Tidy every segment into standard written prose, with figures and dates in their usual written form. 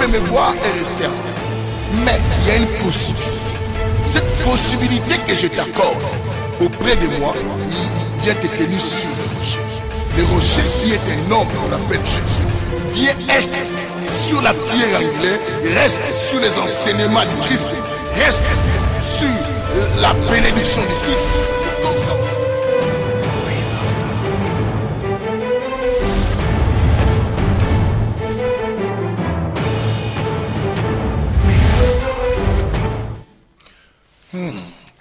me voir et rester en paix. Mais il y a une possibilité. Cette possibilité que je t'accorde auprès de moi, il vient te tenir sur le rocher. Le rocher qui est un homme qu'on appelle Jésus. Vient être sur la pierre angulaire, reste sur les enseignements du Christ, reste sur la bénédiction du Christ. Comme ça.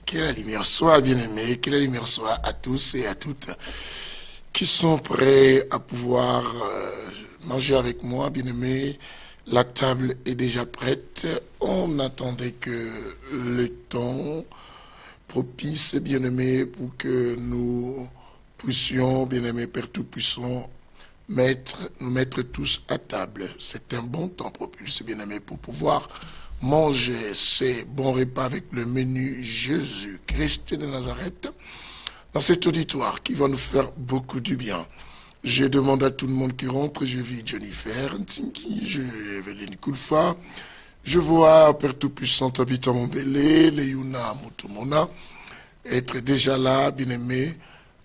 Que la lumière soit, bien-aimés, que la lumière soit à tous et à toutes qui sont prêts à pouvoir manger avec moi, bien-aimés. La table est déjà prête. On attendait que le temps propice, bien-aimés, pour que nous puissions, bien-aimés, Père Tout-Puissant, nous mettre tous à table. C'est un bon temps propice, bien-aimés, pour pouvoir manger ces bons repas avec le menu Jésus-Christ de Nazareth dans cet auditoire qui va nous faire beaucoup du bien. Je demande à tout le monde qui rentre, je vis Jennifer Ntinki, je Evelyne Koulfa, je vois Père Tout-Puissant habitant Montbelé, Léouna Moutoumona, être déjà là, bien-aimés.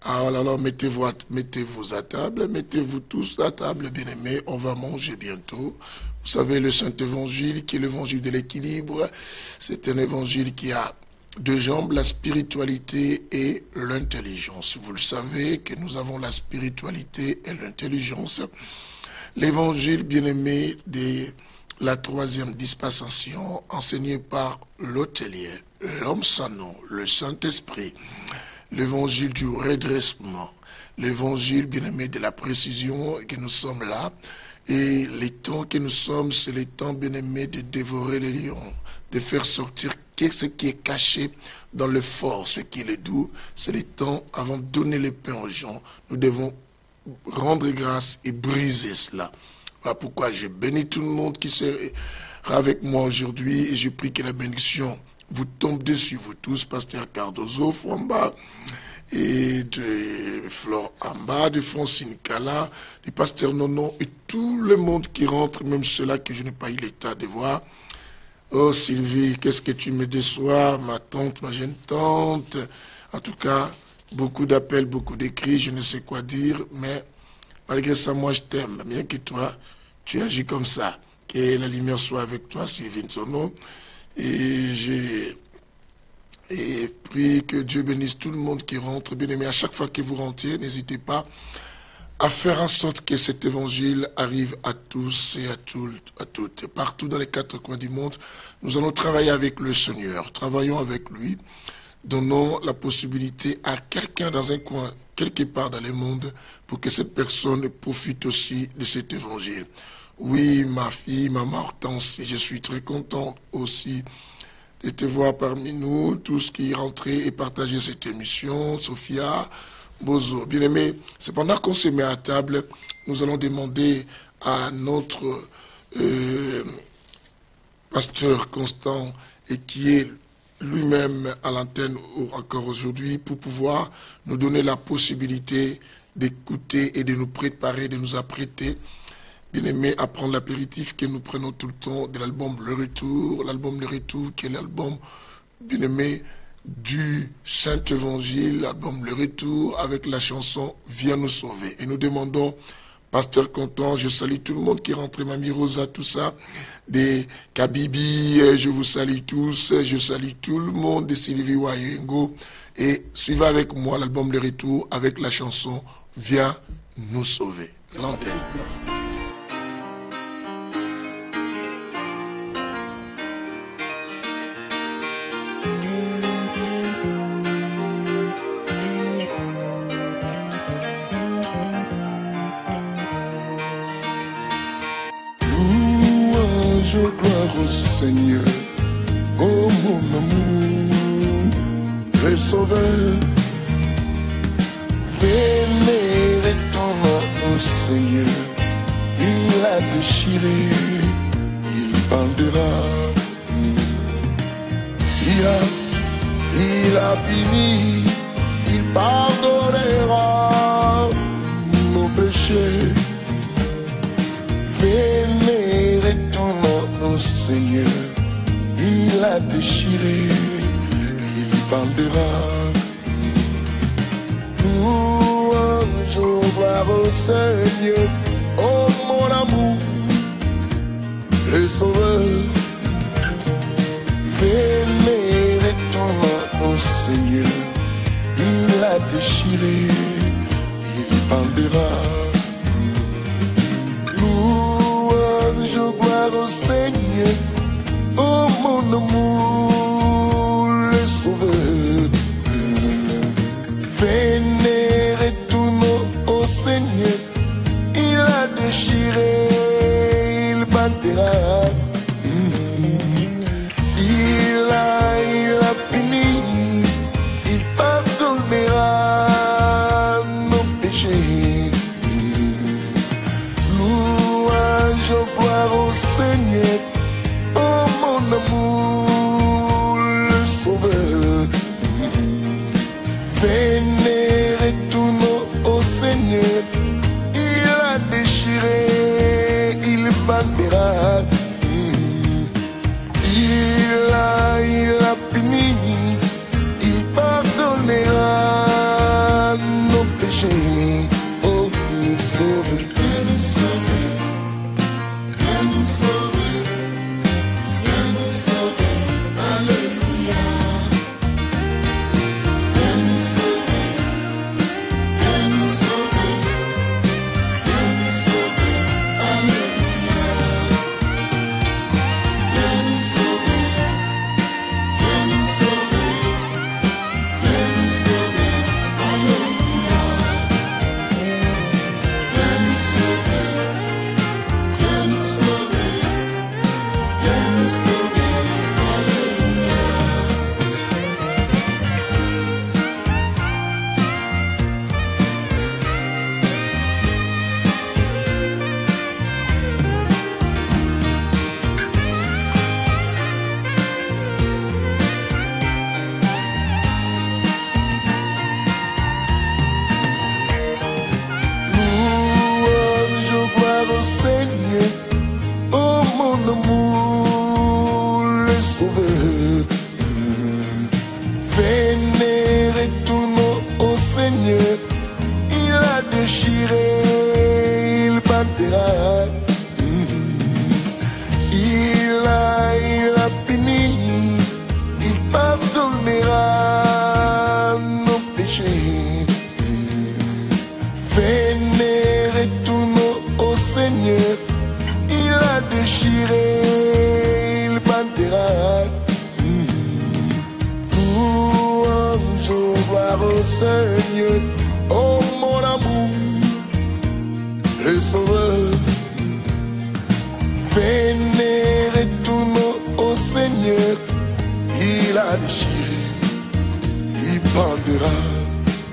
Alors mettez-vous à table, mettez-vous tous à table, bien-aimés, on va manger bientôt. Vous savez, le Saint-Évangile, qui est l'évangile de l'équilibre, c'est un évangile qui a deux jambes, la spiritualité et l'intelligence. Vous le savez que nous avons la spiritualité et l'intelligence. L'évangile, bien-aimé, de la troisième dispensation, enseigné par l'hôtelier, l'homme sans nom, le Saint-Esprit, l'évangile du redressement, l'évangile, bien-aimé, de la précision, que nous sommes là. Et les temps que nous sommes, c'est les temps, bien-aimés, de dévorer les lions, de faire sortir ce qui est caché dans le fort, ce qui est le doux. C'est les temps, avant de donner les pains aux gens, nous devons rendre grâce et briser cela. Voilà pourquoi je bénis tout le monde qui sera avec moi aujourd'hui et je prie que la bénédiction vous tombe dessus, vous tous, Pasteur Cardozo, Framba, et de Flore Amba, de Francine Kala, du Pasteur Nono, et tout le monde qui rentre, même ceux-là que je n'ai pas eu l'état de voir. Oh Sylvie, qu'est-ce que tu me déçois, ma tante, ma jeune tante. En tout cas, beaucoup d'appels, beaucoup d'écrits, je ne sais quoi dire, mais malgré ça, moi je t'aime, bien que toi, tu agis comme ça. Que la lumière soit avec toi, Sylvie Nsono. Et j'ai prie que Dieu bénisse tout le monde qui rentre. Bien aimé, à chaque fois que vous rentrez, n'hésitez pas à faire en sorte que cet évangile arrive à tous et à toutes. Partout dans les quatre coins du monde, nous allons travailler avec le Seigneur. Travaillons avec lui. Donnons la possibilité à quelqu'un dans un coin, quelque part dans le monde, pour que cette personne profite aussi de cet évangile. Oui, ma fille, maman Hortense, je suis très content aussi de te voir parmi nous, tous qui rentraient et partageaient cette émission, Sophia, Bozo. Bien-aimés, c'est pendant qu'on se met à table, nous allons demander à notre pasteur Constant, et qui est lui-même à l'antenne encore aujourd'hui, pour pouvoir nous donner la possibilité d'écouter et de nous préparer, de nous apprêter, bien-aimés, à prendre l'apéritif que nous prenons tout le temps de l'album Le Retour, qui est l'album, bien-aimé, du Saint-Évangile, l'album Le Retour, avec la chanson Viens nous sauver. Et nous demandons, Pasteur Content, je salue tout le monde qui est rentré, Mamie Rosa, tout ça, des Kabibi, je vous salue tous, je salue tout le monde, de Sylvie Wayengo, et suivez avec moi l'album Le Retour, avec la chanson Viens nous sauver. L'antenne. Je gloire au Seigneur, oh mon amour, le Sauveur. Vénérez ton nom au Seigneur, il a déchiré, il bandera. Il a fini, il pardonnera nos péchés. Vénérez ton nom Seigneur, il a déchiré, il bandera. Louange, gloire au Seigneur, oh mon amour, le Sauveur. Vénérez ton nom, oh Seigneur, il a déchiré, il bandera. Louange, gloire au Seigneur, oh mon amour, le Sauveur. Vénérez ton nom, oh Seigneur, il a déchiré, il bandera. Il a puni, il pardonnera nos péchés. Louange, gloire au Seigneur, oh mon amour, le Sauveur. Vénérez ton nom, oh Seigneur, il a déchiré, il bandera. Il a puni, il pardonnera nos péchés. Oh, nous sauve, viens nous sauver, viens nous sauver, viens nous sauver, alléluia. Viens nous sauver, viens nous sauver, viens nous sauver, alléluia. Viens nous sauver. Viens nous sauver, alléluia. Viens nous sauver, viens nous sauver, viens nous sauver, alléluia. Louange, gloire au Seigneur, oh mon amour, le Sauveur. Vénérez ton nom, oh Seigneur, il a déchiré, il bandera. Il a puni, il pardonnera nos péchés. Vénérez ton nom, oh Seigneur, il a déchiré, il bandera. Louange, gloire au Seigneur, oh mon amour, le Sauveur. Vénérez ton nom, oh Seigneur, il a déchiré, il bandera.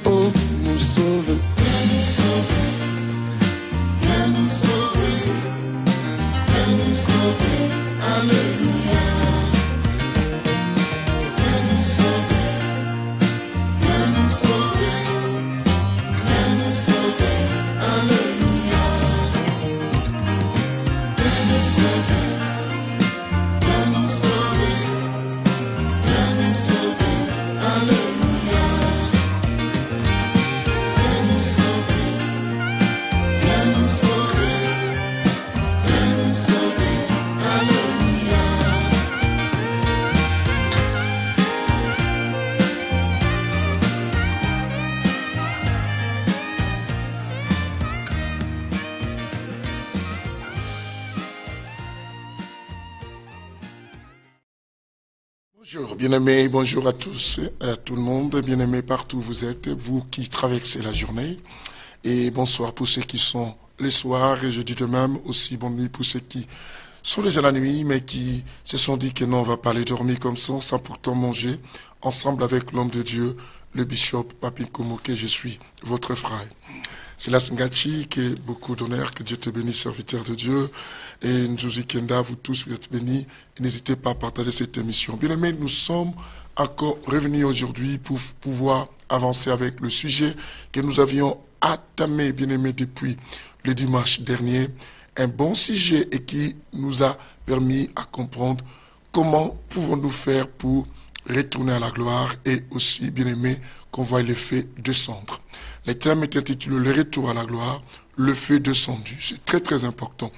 Oh, nous sauve, viens nous sauver, viens nous sauver, viens nous sauver, alléluia. Viens nous sauver, viens nous sauver, viens nous sauver, alléluia. Viens nous sauver, viens nous sauver, viens nous sauver, alléluia. Viens nous sauver, viens nous sauver, viens nous sauver, alléluia. Bonjour, bien-aimés, bonjour à tous, à tout le monde, bien-aimés partout où vous êtes, vous qui traversez la journée. Et bonsoir pour ceux qui sont les soirs, et je dis de même aussi bonne nuit pour ceux qui sont déjà la nuit, mais qui se sont dit que non, on va pas aller dormir comme ça, sans pourtant manger, ensemble avec l'homme de Dieu, le bishop Papi Komoke, je suis votre frère. C'est la Ngachi, que beaucoup d'honneur, que Dieu te bénisse, serviteur de Dieu. Et Nzuzi Kenda, vous tous, vous êtes bénis. Et n'hésitez pas à partager cette émission. Bien aimés, nous sommes encore revenus aujourd'hui pour pouvoir avancer avec le sujet que nous avions entamé, bien aimés, depuis le dimanche dernier. un bon sujet et qui nous a permis à comprendre comment pouvons-nous faire pour retourner à la gloire et aussi, bien aimé, qu'on voit le feu descendre. Le thème est intitulé « Le retour à la gloire, le feu descendu ». C'est très très important.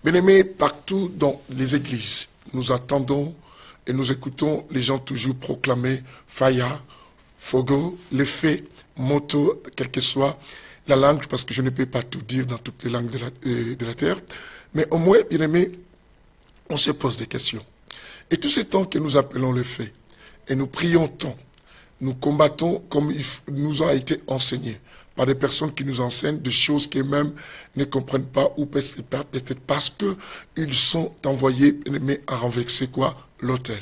Bien aimé, partout dans les églises, nous attendons et nous écoutons les gens toujours proclamer Faya, Fogo, le feu, moto, quelle que soit la langue, parce que je ne peux pas tout dire dans toutes les langues de la terre. Mais au moins, bien aimé, on se pose des questions. Et tout ce temps que nous appelons le feu, et nous prions tant, nous combattons comme il nous a été enseigné par des personnes qui nous enseignent des choses qu'eux-mêmes ne comprennent pas ou peut-être parce qu'ils sont envoyés, bien aimé, à renverser quoi? L'autel.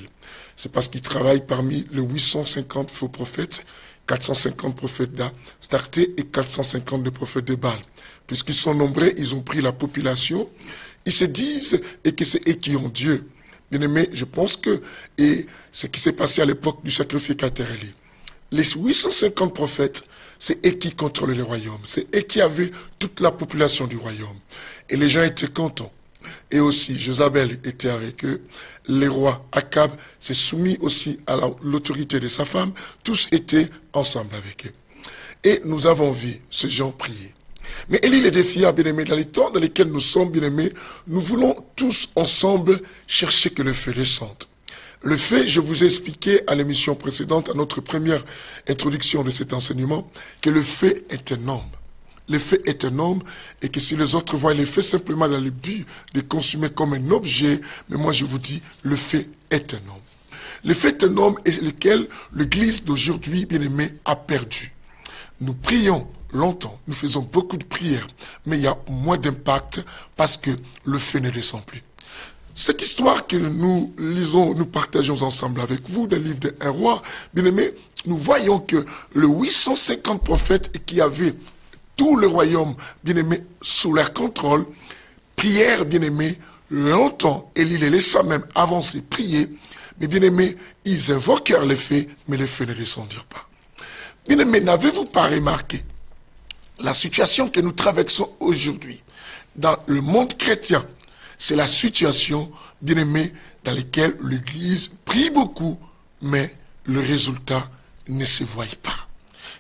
C'est parce qu'ils travaillent parmi les 850 faux prophètes, 450 prophètes d'Astarté et 450 de prophètes de Baal. Puisqu'ils sont nombreux, ils ont pris la population, ils se disent et que c'est eux qui ont Dieu. Bien aimé, je pense que et ce qui s'est passé à l'époque du sacrificateur Élie, les 850 prophètes, c'est eux qui contrôlaient le royaume, c'est eux qui avaient toute la population du royaume. Et les gens étaient contents. Et aussi, Jézabel était avec eux, les rois, Akab s'est soumis aussi à l'autorité de sa femme, tous étaient ensemble avec eux. Et nous avons vu ces gens prier. Mais Élie les défia, bien-aimés, dans les temps dans lesquels nous sommes, bien-aimés, nous voulons tous ensemble chercher que le feu descende. Le feu, je vous ai expliqué à l'émission précédente, à notre première introduction de cet enseignement, que le feu est un homme. Le feu est un homme et que si les autres voient le feu simplement dans le but de consommer comme un objet, mais moi je vous dis, le feu est un homme. Le feu est un homme et lequel l'Église d'aujourd'hui, bien-aimé, a perdu. Nous prions longtemps, nous faisons beaucoup de prières, mais il y a moins d'impact parce que le feu ne descend plus. Cette histoire que nous lisons, nous partageons ensemble avec vous, dans le livre de 1 roi, bien aimé, nous voyons que les 850 prophètes qui avaient tout le royaume, bien aimé, sous leur contrôle, prièrent, bien aimé, longtemps, et ils les laissa même avancer, prier, mais bien aimé, ils invoquèrent les feux, mais les feux ne descendirent pas. Bien aimé, n'avez-vous pas remarqué la situation que nous traversons aujourd'hui dans le monde chrétien? C'est la situation, bien aimé, dans laquelle l'Église prie beaucoup, mais le résultat ne se voit pas.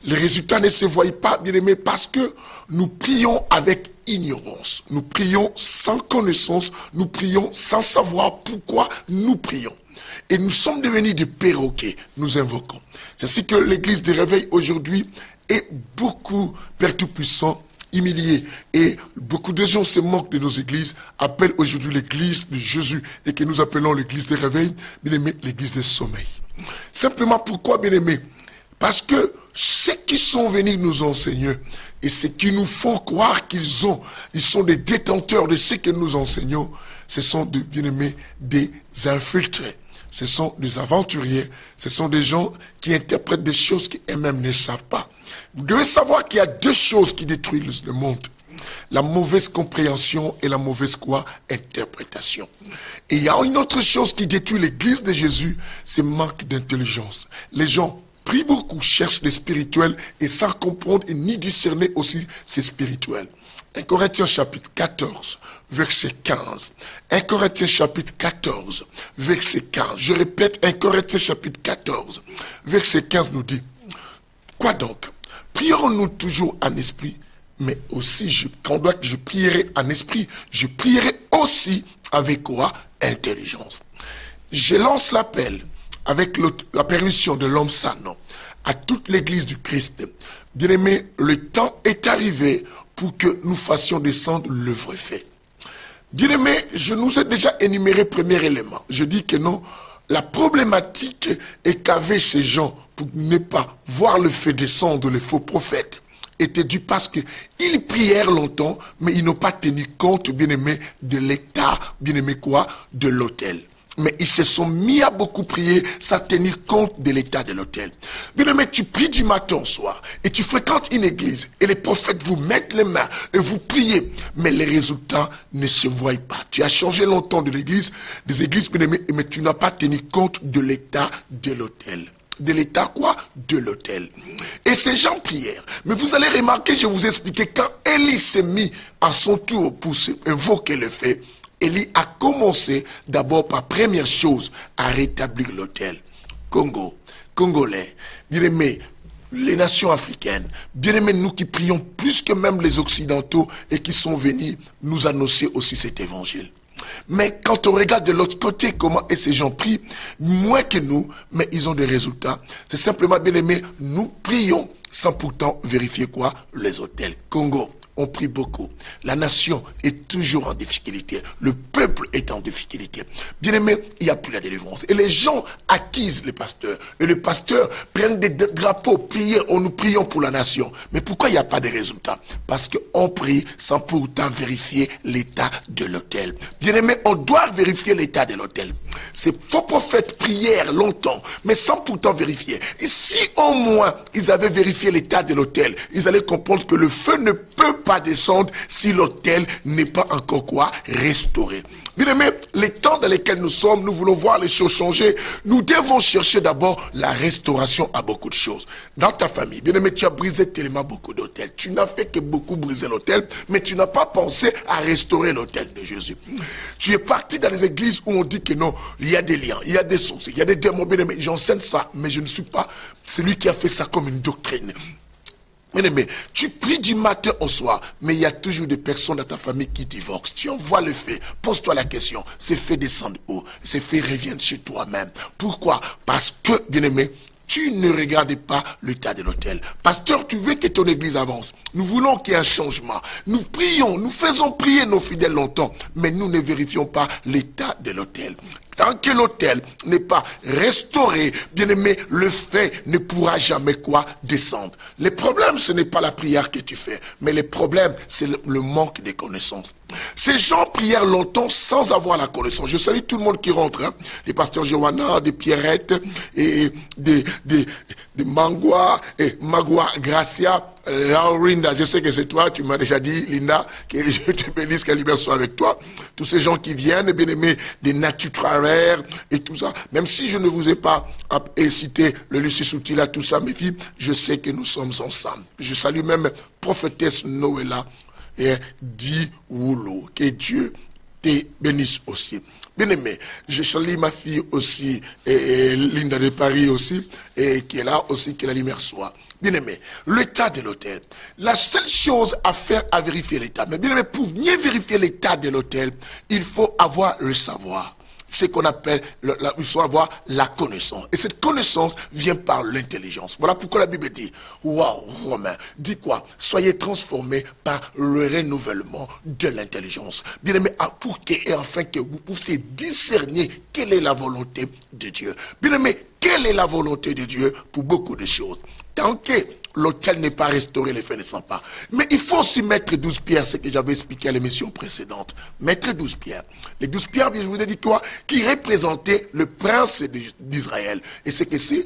Les résultats ne se voient pas, bien aimé, parce que nous prions avec ignorance. Nous prions sans connaissance, nous prions sans savoir pourquoi nous prions. Et nous sommes devenus des perroquets, nous invoquons. C'est ainsi que l'église des réveils aujourd'hui est beaucoup, Père Tout-Puissant, humilié. Et beaucoup de gens se moquent de nos églises, appellent aujourd'hui l'église de Jésus et que nous appelons l'église des réveils, bien aimé, l'église des sommeils. Simplement pourquoi, bien aimé? Parce que ceux qui sont venus nous enseigner et ceux qui nous font croire ils sont des détenteurs de ce que nous enseignons, ce sont des bien-aimés, des infiltrés. Ce sont des aventuriers, ce sont des gens qui interprètent des choses qu'eux-mêmes ne savent pas. Vous devez savoir qu'il y a deux choses qui détruisent le monde. La mauvaise compréhension et la mauvaise quoi? Interprétation. Et il y a une autre chose qui détruit l'église de Jésus, c'est le manque d'intelligence. Les gens prient beaucoup, cherchent les spirituels et sans comprendre et ni discerner aussi ces spirituels. 1 Corinthiens chapitre 14, verset 15. 1 Corinthiens chapitre 14, verset 15. Je répète, 1 Corinthiens chapitre 14, verset 15 nous dit, quoi donc? Prierons-nous toujours en esprit, mais aussi, quand je prierai en esprit, je prierai aussi avec quoi? Intelligence. Je lance l'appel avec la permission de l'homme saint à toute l'église du Christ. Bien-aimé, le temps est arrivé pour que nous fassions descendre le vrai fait. Bien-aimé, je nous ai déjà énuméré premier élément. Je dis que non, la problématique est qu'avaient ces gens pour ne pas voir le fait descendre les faux prophètes était dû parce qu'ils prièrent longtemps, mais ils n'ont pas tenu compte, bien-aimé, de l'état, bien-aimé quoi, de l'autel. Mais ils se sont mis à beaucoup prier sans tenir compte de l'état de l'autel. Bien-aimé, tu pries du matin au soir et tu fréquentes une église et les prophètes vous mettent les mains et vous priez, mais les résultats ne se voient pas. Tu as changé longtemps de l'église, des églises, bien-aimé, mais tu n'as pas tenu compte de l'état de l'autel. de l'état quoi? De l'autel. Et ces gens prièrent. Mais vous allez remarquer, je vous ai expliqué, quand Élie s'est mis à son tour pour évoquer le fait, Élie a commencé d'abord par première chose à rétablir l'autel. Congo, Congolais, bien-aimés, les nations africaines, bien-aimés, nous qui prions plus que même les Occidentaux et qui sont venus nous annoncer aussi cet évangile. Mais quand on regarde de l'autre côté comment ces gens prient, moins que nous, mais ils ont des résultats. C'est simplement, bien-aimés, nous prions sans pourtant vérifier quoi? Les autels. Congo, on prie beaucoup. La nation est toujours en difficulté. Le peuple est en difficulté. Bien aimé, il n'y a plus la délivrance. Et les gens acquisent les pasteurs. Et les pasteurs prennent des drapeaux, prier. Nous prions pour la nation. Mais pourquoi il n'y a pas de résultats? Parce qu'on prie sans pourtant vérifier l'état de l'autel. Bien aimé, on doit vérifier l'état de l'autel. Ces faux prophètes prièrent longtemps, mais sans pourtant vérifier. Et si au moins ils avaient vérifié l'état de l'autel, ils allaient comprendre que le feu ne peut pas descendre si l'autel n'est pas encore quoi? Restauré. Bien aimé, les temps dans lesquels nous sommes, nous voulons voir les choses changer. Nous devons chercher d'abord la restauration à beaucoup de choses. Dans ta famille, bien aimé, tu as brisé tellement beaucoup d'autels. Tu n'as fait que beaucoup briser l'autel, mais tu n'as pas pensé à restaurer l'autel de Jésus. Tu es parti dans les églises où on dit que non, il y a des liens, il y a des sources, il y a des démons. Bien aimé, j'enseigne ça, mais je ne suis pas celui qui a fait ça comme une doctrine. Mais tu pries du matin au soir, mais il y a toujours des personnes dans ta famille qui divorcent. Tu envoies le fait. Pose-toi la question. Ces faits descendent où? Ces faits reviennent chez toi-même. Pourquoi? Parce que, bien-aimé, tu ne regardes pas l'état de l'autel. Pasteur, tu veux que ton église avance. Nous voulons qu'il y ait un changement. Nous prions, nous faisons prier nos fidèles longtemps, mais nous ne vérifions pas l'état de l'autel. Tant que l'autel n'est pas restauré, bien aimé, le fait ne pourra jamais quoi descendre. Le problème, ce n'est pas la prière que tu fais, mais le problème, c'est le manque de connaissances. Ces gens prièrent longtemps sans avoir la connaissance. Je salue tout le monde qui rentre, hein. Les pasteurs Johanna, des Pierrette, et des Mangua, et Magua Gracia, Laurinda, je sais que c'est toi, tu m'as déjà dit, Linda, que je te bénisse, que la lumière soit avec toi. Tous ces gens qui viennent, bien aimés, des naturaraires et tout ça. Même si je ne vous ai pas cité le Lucie Soutila, tout ça, mes filles, je sais que nous sommes ensemble. Je salue même prophétesse Noëlla et Di Woulo. Que Dieu te bénisse aussi. Bien aimé, je salue ma fille aussi, et Linda de Paris aussi, et qui est là aussi, que la lumière soit. Bien aimé, l'état de l'autel. La seule chose à faire, à vérifier l'état. Mais bien aimé, pour mieux vérifier l'état de l'autel, il faut avoir le savoir. C'est qu'on appelle, il faut avoir la connaissance. Et cette connaissance vient par l'intelligence. Voilà pourquoi la Bible dit, waouh, Romain, dit quoi? Soyez transformés par le renouvellement de l'intelligence. Bien aimé, pour que, et afin que vous puissiez discerner quelle est la volonté de Dieu. Bien aimé, quelle est la volonté de Dieu pour beaucoup de choses? Tant que l'autel n'est pas restauré, les faits ne sont pas. Mais il faut aussi mettre 12 pierres, ce que j'avais expliqué à l'émission précédente. Mettre 12 pierres. Les 12 pierres, je vous ai dit quoi? Qui représentaient le prince d'Israël. Et c'est que c'est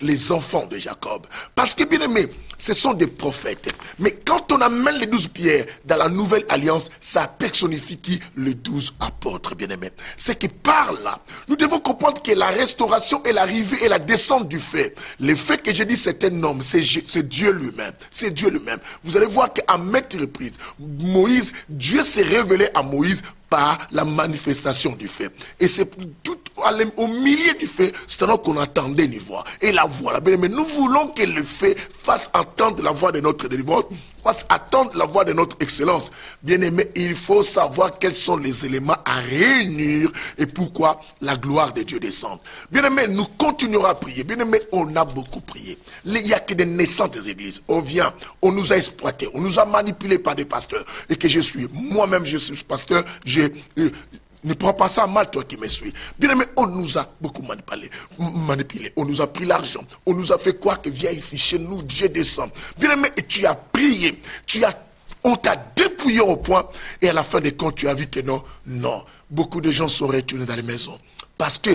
les enfants de Jacob. Parce que, bien aimé, ce sont des prophètes. Mais quand on amène les 12 pierres dans la nouvelle alliance, ça personnifie qui? Les 12 apôtres, bien aimé. C'est que par là, nous devons comprendre que la restauration et l'arrivée et la descente du fait. Le fait que j'ai dit c'est un homme, c'est Dieu lui-même. C'est Dieu lui-même. Vous allez voir qu'à maintes reprises, Moïse, Dieu s'est révélé à Moïse par la manifestation du fait. Et c'est tout au milieu du fait, c'est alors qu'on attendait une voix. Et la voix, mais nous voulons que le fait fasse entendre la voix de notre délivrance, fasse attendre la voix de notre excellence. Bien aimé, il faut savoir quels sont les éléments à réunir et pourquoi la gloire de Dieu descend. Bien aimé, nous continuerons à prier. Bien aimé, on a beaucoup prié. Il n'y a que des naissances des églises. On vient, on nous a exploités, on nous a manipulés par des pasteurs. Et que je suis, moi-même je suis pasteur, ne prends pas ça mal, toi qui me suis. Bien aimé, on nous a beaucoup manipulé. On nous a pris l'argent. On nous a fait quoi? Que viens ici chez nous, Dieu descend. Bien aimé, et tu as prié. On t'a dépouillé au point. Et à la fin des comptes, tu as vu que non. Beaucoup de gens sont retournés dans les maisons. Parce que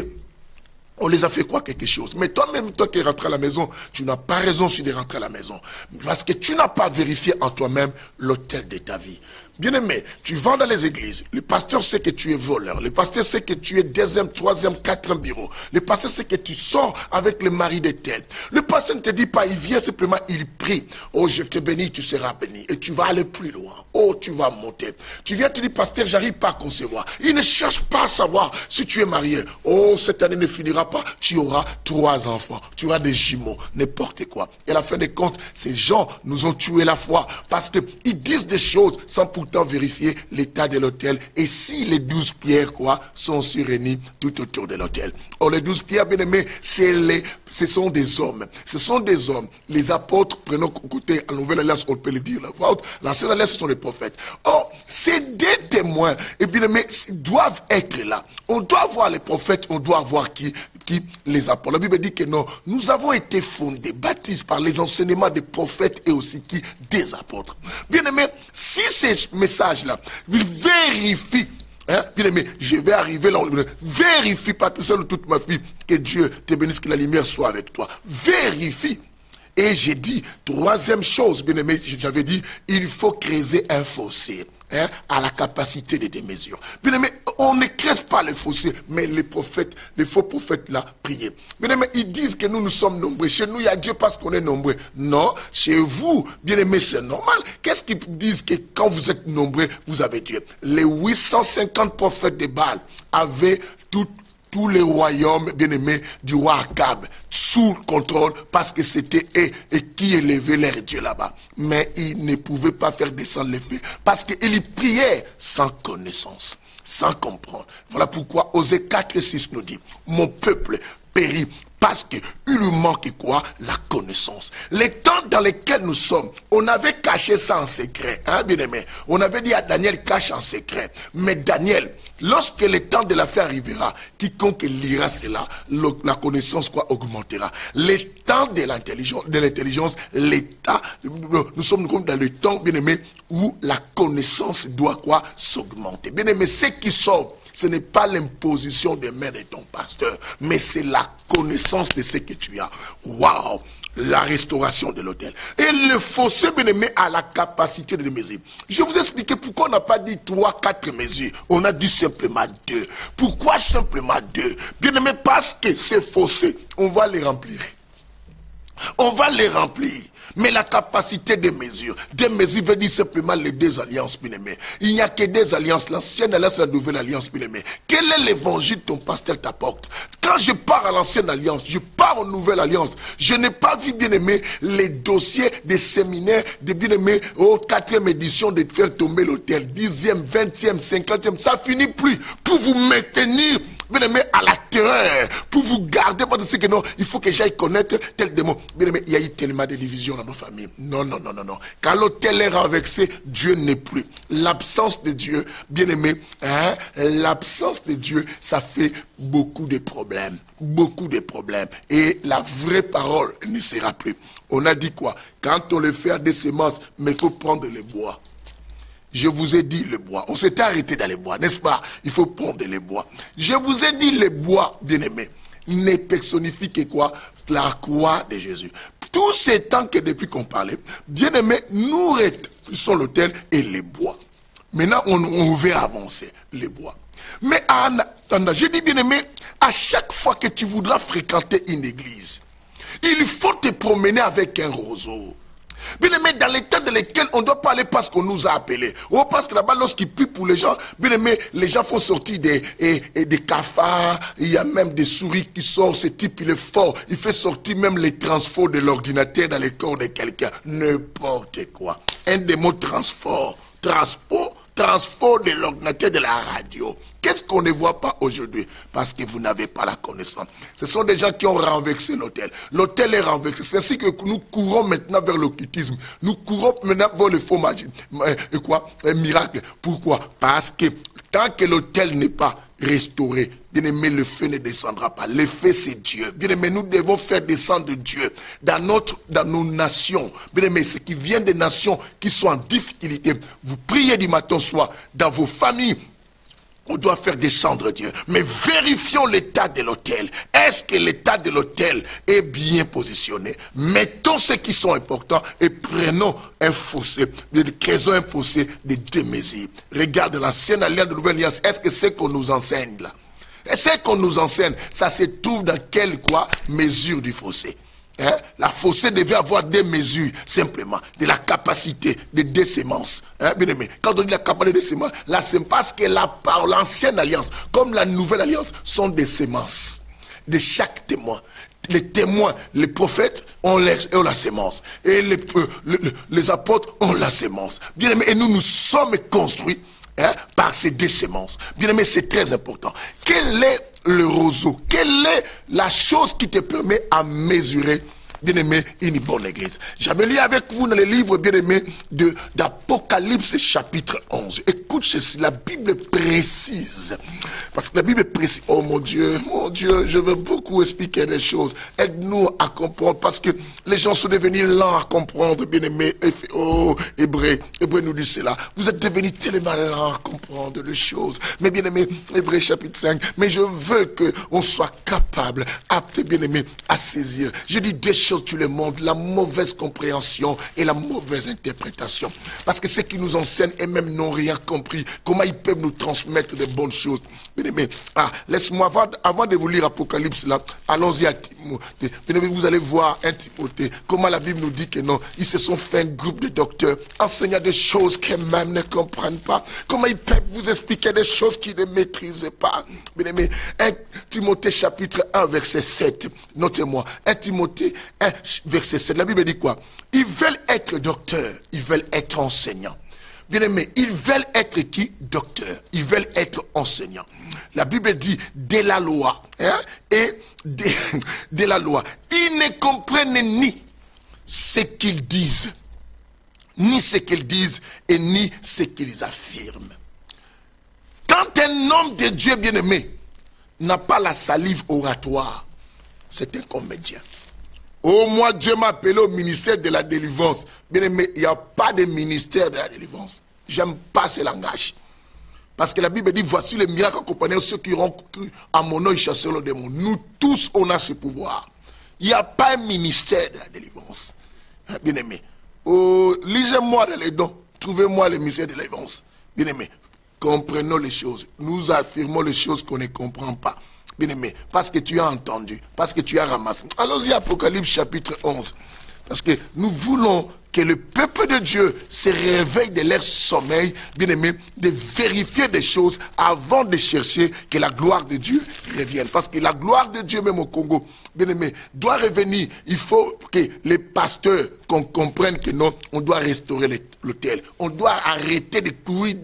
on les a fait quoi? Quelque chose. Mais toi-même, toi qui es rentré à la maison, tu n'as pas raison de rentrer à la maison. Parce que tu n'as pas vérifié en toi-même l'autel de ta vie. Bien-aimé, tu vas dans les églises. Le pasteur sait que tu es voleur. Le pasteur sait que tu es deuxième, troisième, quatrième bureau. Le pasteur sait que tu sors avec le mari de tel. Le pasteur ne te dit pas, il vient simplement, il prie. Oh, je te bénis, tu seras béni. Et tu vas aller plus loin. Oh, tu vas monter. Tu viens te dire, pasteur, j'arrive pas à concevoir. Il ne cherche pas à savoir si tu es marié. Oh, cette année ne finira pas. Tu auras 3 enfants. Tu auras des jumeaux. N'importe quoi. Et à la fin des comptes, ces gens nous ont tué la foi. Parce qu'ils disent des choses sans pourtant vérifier l'état de l'autel. Et si les 12 pierres, sont aussi réunies tout autour de l'autel. Or, les 12 pierres, bien aimés, ce sont des hommes. Ce sont des hommes. Les apôtres, prenons côté, en Nouvelle Alliance, on peut le dire. L'Ancienne Alliance, ce sont les prophètes. Or, ces deux témoins, et bien aimés, doivent être là. On doit voir les prophètes, on doit voir qui les apôtres. La Bible dit que non, nous avons été fondés, baptisés par les enseignements des prophètes et aussi des apôtres. Bien aimé, si ces messages-là vérifient, bien aimé, je vais arriver là, vérifie pas tout seul ou toute ma fille, que Dieu te bénisse, que la lumière soit avec toi. Vérifie. Et j'ai dit, troisième chose, bien aimé, j'avais dit, il faut creuser un fossé. À la capacité de démesure. Bien aimé, on ne creuse pas les fossés, mais les prophètes, les faux prophètes là, priaient. Bien aimé, ils disent que nous sommes nombreux. Chez nous, il y a Dieu parce qu'on est nombreux. Non, chez vous, bien aimé, c'est normal. Qu'est-ce qu'ils disent que quand vous êtes nombreux, vous avez Dieu? Les 850 prophètes de Baal avaient tous les royaumes, bien-aimés, du roi Akab, sous contrôle, parce que c'était eux et qui élevaient leur Dieu là-bas. Mais ils ne pouvaient pas faire descendre les feux, parce qu'ils priaient sans connaissance, sans comprendre. Voilà pourquoi Osée 4:6 nous dit, mon peuple périt, parce qu'il lui manque la connaissance. Les temps dans lesquels nous sommes, on avait caché ça en secret, bien-aimé. On avait dit à Daniel, cache en secret. Mais Daniel, lorsque le temps de la fin arrivera, quiconque lira cela, la connaissance augmentera. Les temps de l'intelligence, l'état, nous sommes comme dans le temps, bien aimé, où la connaissance doit s'augmenter. Bien aimé, ce qui sauve, ce n'est pas l'imposition des mains de ton pasteur, mais c'est la connaissance de ce que tu as. Waouh! La restauration de l'autel. Et le fossé, bien aimé, a la capacité de mesure. Je vous ai expliqué pourquoi on n'a pas dit 3, 4 mesures. On a dit simplement 2. Pourquoi simplement 2? Bien aimé, parce que ces fossés, on va les remplir. On va les remplir. Mais la capacité des mesures veut dire simplement les 2 alliances, bien aimé. Il n'y a que 2 alliances, l'ancienne alliance et la nouvelle alliance, bien aimé. Quel est l'évangile que ton pasteur t'apporte? Quand je pars à l'ancienne alliance, je pars en nouvelle alliance. Je n'ai pas vu, bien aimé, les dossiers des séminaires, de bien aimé, aux 4e édition de faire tomber l'autel, 10e, 20e, 50e, ça finit plus pour vous maintenir, bien aimé, à la terreur, pour vous garder, parce que non, il faut que j'aille connaître tel démon. Bien aimé, il y a eu tellement de divisions dans nos familles. Non. Quand l'autel est renversé, Dieu n'est plus. L'absence de Dieu, bien aimé, l'absence de Dieu, ça fait beaucoup de problèmes. Beaucoup de problèmes. Et la vraie parole ne sera plus. On a dit quoi? Quand on le fait à des semences, mais il faut prendre les bois. Je vous ai dit le bois. On s'était arrêté dans les bois, n'est-ce pas? Il faut prendre les bois. Je vous ai dit les bois, bien-aimés, ne personnifient que quoi? La croix de Jésus. Tous ces temps que depuis qu'on parlait, bien-aimés, nous rétablissons l'autel et les bois. Maintenant, on veut avancer les bois. Mais j'ai dit, bien-aimé, à chaque fois que tu voudras fréquenter une église, il faut te promener avec un roseau. Bien aimé, dans les temps dans lesquels on ne doit pas aller parce qu'on nous a appelés. Ou parce que là-bas, lorsqu'il prie pour les gens, bien aimé, les gens font sortir des cafards. Il y a même des souris qui sortent. Ce type, il est fort. Il fait sortir même les transforts de l'ordinateur dans le corps de quelqu'un. N'importe quoi. Un démon transport de l'ordinateur de la radio. Qu'est-ce qu'on ne voit pas aujourd'hui? Parce que vous n'avez pas la connaissance. Ce sont des gens qui ont renversé l'autel. L'autel est renversé. C'est ainsi que nous courons maintenant vers l'occultisme. Nous courons maintenant vers le faux magie. Un miracle. Pourquoi? Parce que tant que l'autel n'est pas restauré, bien aimé, le feu ne descendra pas. Le feu, c'est Dieu. Bien aimé, nous devons faire descendre Dieu dans nos nations. Bien aimé, ce qui vient des nations qui sont en difficulté. Vous priez du matin au soir dans vos familles. on doit faire descendre Dieu. Mais vérifions l'état de l'autel. Est-ce que l'état de l'autel est bien positionné? Mettons ceux qui sont importants et prenons un fossé, créons un fossé de 2 mesures. Regarde l'ancienne alliance, de nouvelle alliance. Est-ce que c'est qu'on nous enseigne là? Et c'est qu'on nous enseigne, ça se trouve dans quelle mesure du fossé? Hein? La fossé devait avoir 2 mesures, simplement, de la capacité de 2 semences. Hein, bien aimé, quand on dit la capacité de semences, là c'est parce que l'ancienne alliance, comme la nouvelle alliance, sont des semences de chaque témoin. Les témoins, les prophètes ont la sémence. Et les apôtres ont la sémence. Bien aimé, et nous sommes construits par ces 2 semences. Bien aimé, c'est très important. Quel est le roseau? Quelle est la chose qui te permet à mesurer, bien aimé, une bonne église? J'avais lu avec vous dans le livre, bien aimé, d'Apocalypse chapitre 11. Écoute ceci, la Bible précise. Parce que la Bible précise. Oh mon Dieu, je veux beaucoup expliquer des choses. Aide-nous à comprendre, parce que les gens sont devenus lents à comprendre, bien aimé. Oh, Hébreu nous dit cela. Vous êtes devenus tellement lents à comprendre les choses. Mais bien aimé, Hébreu chapitre 5, mais je veux qu'on soit capable, apte, bien aimé, à saisir. Je dis 2 choses tout le monde, la mauvaise compréhension et la mauvaise interprétation. Parce que ceux qui nous enseignent et même n'ont rien compris, comment ils peuvent nous transmettre de bonnes choses. Bien aimé, laisse-moi, avant de vous lire Apocalypse là, allons-y à Timothée. Bien aimé, vous allez voir un Timothée, comment la Bible nous dit que non, ils se sont fait un groupe de docteurs, enseignant des choses qu'eux-mêmes ne comprennent pas. Comment ils peuvent vous expliquer des choses qu'ils ne maîtrisent pas. Bien aimé, 1 Timothée chapitre 1 verset 7, notez-moi, 1 Timothée 1 verset 7, la Bible dit quoi? Ils veulent être docteurs, ils veulent être enseignants. Bien aimé, ils veulent être qui? Docteurs. Ils veulent être enseignants. La Bible dit de la loi. Hein, et de la loi. Ils ne comprennent ni ce qu'ils disent, ni ce qu'ils disent, et ni ce qu'ils affirment. Quand un homme de Dieu bien-aimé n'a pas la salive oratoire, c'est un comédien. Oh, moi, Dieu m'a appelé au ministère de la délivrance. Bien aimé, il n'y a pas de ministère de la délivrance. J'aime pas ce langage. Parce que la Bible dit, voici les miracles accompagnés ceux qui auront cru à mon nom, ils chasseront le démon. Nous tous, on a ce pouvoir. Il n'y a pas un ministère de la délivrance. Bien aimé. Oh, lisez-moi dans les dons. Trouvez-moi le ministère de la délivrance. Bien aimé. Comprenons les choses. Nous affirmons les choses qu'on ne comprend pas. Bien aimé, parce que tu as entendu, parce que tu as ramassé. Allons-y, Apocalypse chapitre 11. Parce que nous voulons que le peuple de Dieu se réveille de leur sommeil, bien aimé, de vérifier des choses avant de chercher que la gloire de Dieu revienne. Parce que la gloire de Dieu, même au Congo, bien aimé, doit revenir. Il faut que les pasteurs qu'on comprenne que non, on doit restaurer l'autel. On doit arrêter de courir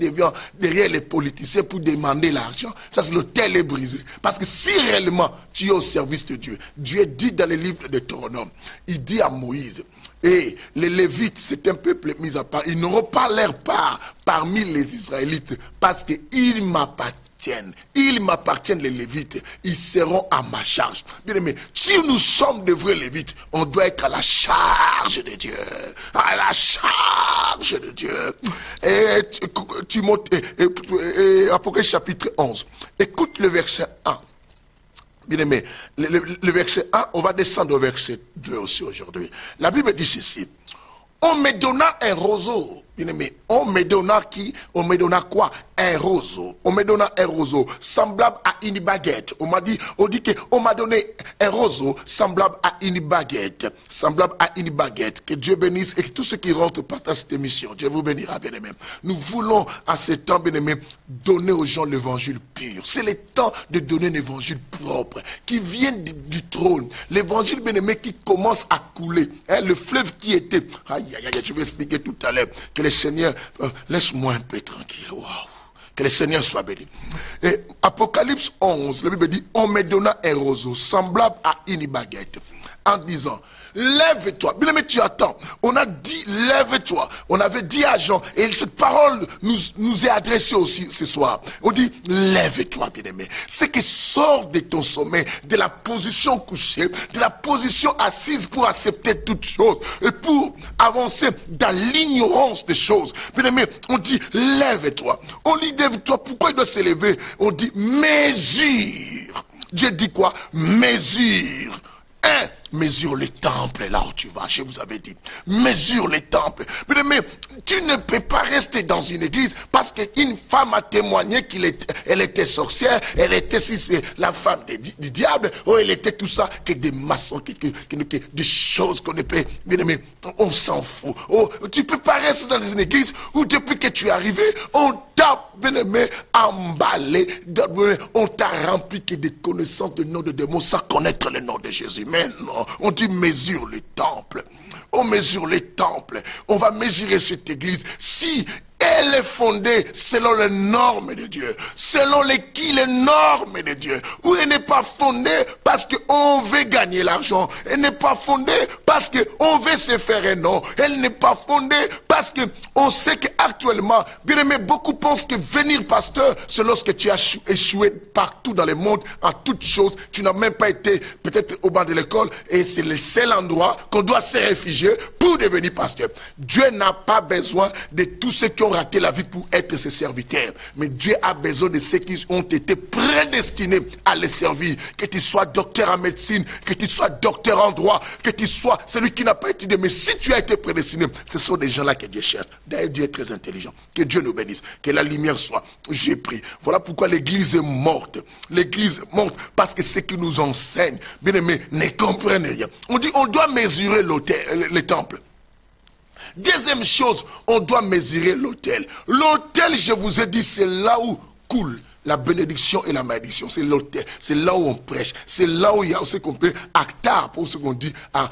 derrière les politiciens pour demander l'argent. Ça, c'est l'autel est brisé. Parce que si réellement tu es au service de Dieu, Dieu dit dans le livre de Deutéronome, il dit à Moïse, et les Lévites, c'est un peuple mis à part. Ils n'auront pas leur part parmi les Israélites parce qu'ils m'appartiennent. Ils m'appartiennent, les Lévites. Ils seront à ma charge. Bien aimé, si nous sommes de vrais Lévites, on doit être à la charge de Dieu. À la charge de Dieu. Et Apocalypse chapitre 11. Écoute le verset 1. Bien aimé, le verset 1, on va descendre au verset 2 aussi aujourd'hui. La Bible dit ceci. On me donna un roseau. Bien aimé, on me donna qui? On me donna quoi? Un roseau. On me donna un roseau semblable à une baguette. On dit qu'on m'a donné un roseau semblable à une baguette. Semblable à une baguette. Que Dieu bénisse et que tous ceux qui rentrent partagent cette émission. Dieu vous bénira, bien aimé. Nous voulons à ce temps, bien aimé, donner aux gens l'évangile pur. C'est le temps de donner un évangile propre qui vient du trône. L'évangile, bien aimé, qui commence à couler. Hein, le fleuve qui était... Aïe, aïe, aïe, je vais expliquer tout à l'heure. Que le Seigneur, laisse-moi un peu tranquille. Wow. Que le Seigneur soit béni. Et Apocalypse 11, la Bible dit, on me donna un roseau semblable à une baguette, en disant, lève-toi. Bien aimé, tu attends. On a dit, lève-toi. On avait dit à Jean, et cette parole nous est adressée aussi ce soir. On dit, lève-toi, bien aimé. C'est que sors de ton sommeil, de la position couchée, de la position assise pour accepter toutes choses et pour avancer dans l'ignorance des choses. Bien aimé, on dit, lève-toi. On dit, lève-toi. Pourquoi il doit s'élever? On dit, mesure. Dieu dit quoi? Mesure. Mesure les temples là où tu vas, je vous avais dit. Mesure les temples. Mais tu ne peux pas rester dans une église parce qu'une femme a témoigné qu'elle était sorcière, elle était, si c'est la femme du diable, oh, elle était tout ça, que des maçons, que des choses qu'on ne peut, bien aimé, on s'en fout. Oh, tu ne peux pas rester dans une église où depuis que tu es arrivé, on t'a, bien aimé, emballé, on t'a rempli que des connaissances de nom de démons sans connaître le nom de Jésus. Mais non. On dit mesure les temples. On mesure les temples. On va mesurer cette église. Si elle est fondée selon les normes de Dieu, selon les normes de Dieu, ou elle n'est pas fondée parce qu'on veut gagner l'argent, elle n'est pas fondée parce qu'on veut se faire un nom, elle n'est pas fondée parce qu'on sait qu'actuellement, bien aimé, beaucoup pensent que venir pasteur, c'est lorsque tu as échoué partout dans le monde, en toutes choses, tu n'as même pas été peut-être au banc de l'école, et c'est le seul endroit qu'on doit se réfugier pour devenir pasteur. Dieu n'a pas besoin de tous ceux qui ont raté la vie pour être ses serviteurs. Mais Dieu a besoin de ceux qui ont été prédestinés à les servir. Que tu sois docteur en médecine, que tu sois docteur en droit, que tu sois celui qui n'a pas étudié. Mais si tu as été prédestiné, ce sont des gens-là que Dieu cherche. D'ailleurs, Dieu est très intelligent. Que Dieu nous bénisse. Que la lumière soit. J'ai pris. Voilà pourquoi l'église est morte. L'église est morte parce que ceux qui nous enseignent, bien aimés, ne comprennent rien. On dit, on doit mesurer les temples. Deuxième chose, on doit mesurer l'autel. L'autel, je vous ai dit, c'est là où coule la bénédiction et la malédiction. C'est l'autel. C'est là où on prêche. C'est là où il y a ce qu'on peut actar, pour ce qu'on dit à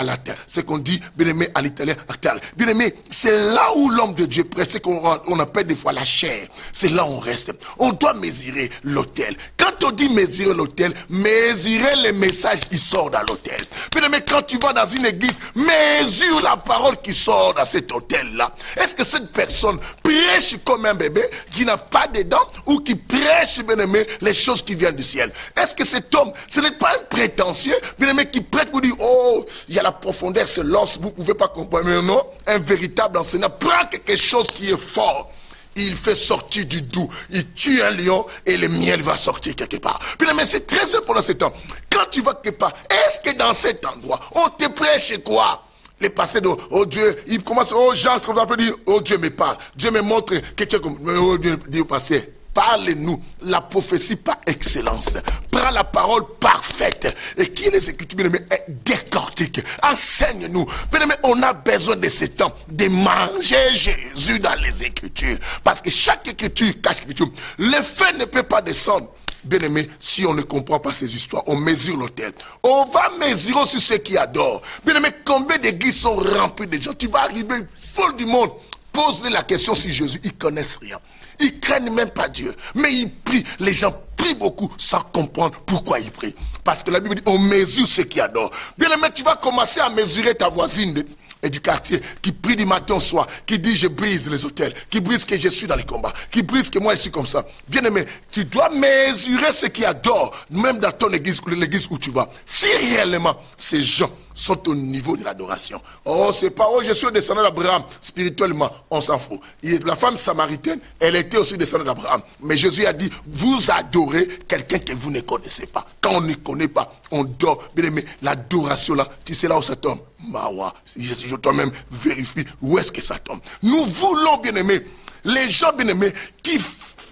latin. Ce qu'on dit, bien aimé, à l'italien, actar. Bien aimé, c'est là où l'homme de Dieu prêche, ce qu'on appelle des fois la chair. C'est là où on reste. On doit mesurer l'autel. Quand on dit mesurer l'autel, mesurer les messages qui sortent dans l'autel. Bien aimé, quand tu vas dans une église, mesure la parole qui sort dans cet autel-là. Est-ce que cette personne prêche comme un bébé qui n'a pas de dents, ou qui prêche, bien aimé, les choses qui viennent du ciel? Est-ce que cet homme, ce n'est pas un prétentieux, bien aimé, qui prête pour dire, oh, il y a la profondeur, c'est l'os, vous ne pouvez pas comprendre? Mais non, un véritable enseignant prend quelque chose qui est fort. Il fait sortir du doux. Il tue un lion et le miel va sortir quelque part. Bien aimé, c'est très important ce temps. Quand tu vas quelque part, est-ce que dans cet endroit, on te prêche quoi? Les passés de, oh Dieu, il commence, oh Jean, on peut dire, oh Dieu me parle. Dieu me montre que tu es comme, oh Dieu, Dieu passé. Parle-nous la prophétie par excellence. Prends la parole parfaite et qui les écrit, bien aimé, décortique. Enseigne-nous. Bien aimé, on a besoin de ce temps de manger Jésus dans les Écritures. Parce que chaque Écriture cache l'Écriture. Le feu ne peut pas descendre. Bien aimé, si on ne comprend pas ces histoires, on mesure l'autel. On va mesurer aussi ceux qui adorent. Bien aimé, combien d'églises sont remplies de gens? Tu vas arriver foule du monde. Pose-lui la question si Jésus, ils connaissent rien. Ils craignent même pas Dieu. Mais ils prient. Les gens prient beaucoup sans comprendre pourquoi ils prient. Parce que la Bible dit, on mesure ceux qui adorent. Bien aimé, tu vas commencer à mesurer ta voisine et du quartier, qui prie du matin au soir, qui dit je brise les hôtels, qui brise que je suis dans les combats, qui brise que moi je suis comme ça. Bien aimé, tu dois mesurer ceux qui adorent, même dans ton église, l'église où tu vas. Si réellement ces gens sont au niveau de l'adoration. Oh, c'est pas, oh, je suis descendant d'Abraham, spirituellement, on s'en fout. Et la femme samaritaine, elle était aussi descendante d'Abraham. Mais Jésus a dit, vous adorez quelqu'un que vous ne connaissez pas. Quand on ne connaît pas, on dort. Bien aimé, l'adoration là, tu sais là où ça tombe. Mawa, je toi-même vérifie où est-ce que ça tombe. Nous voulons, bien aimé, les gens, bien aimés, qui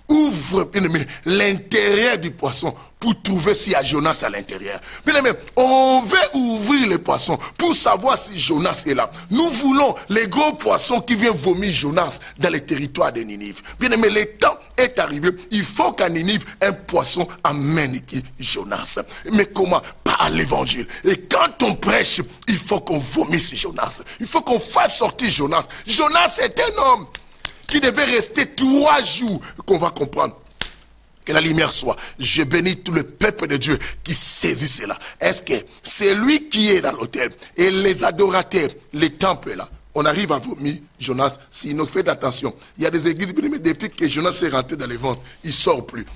ouvrent, bien aimé, l'intérieur du poisson pour trouver s'il y a Jonas à l'intérieur. Bien aimé, on veut ouvrir les poissons pour savoir si Jonas est là. Nous voulons les gros poissons qui viennent vomir Jonas dans les territoires de Ninive. Bien aimé, le temps est arrivé. Il faut qu'à Ninive, un poisson amène Jonas. Mais comment? Par l'évangile. Et quand on prêche, il faut qu'on vomisse Jonas. Il faut qu'on fasse sortir Jonas. Jonas est un homme qui devait rester 3 jours, qu'on va comprendre. Que la lumière soit. Je bénis tout le peuple de Dieu qui saisit cela. Est-ce que c'est lui qui est dans l'autel et les adorateurs, les temples là, on arrive à vomir Jonas. Sinon, faites attention. Il y a des églises, mais depuis que Jonas est rentré dans les ventes, il ne sort plus.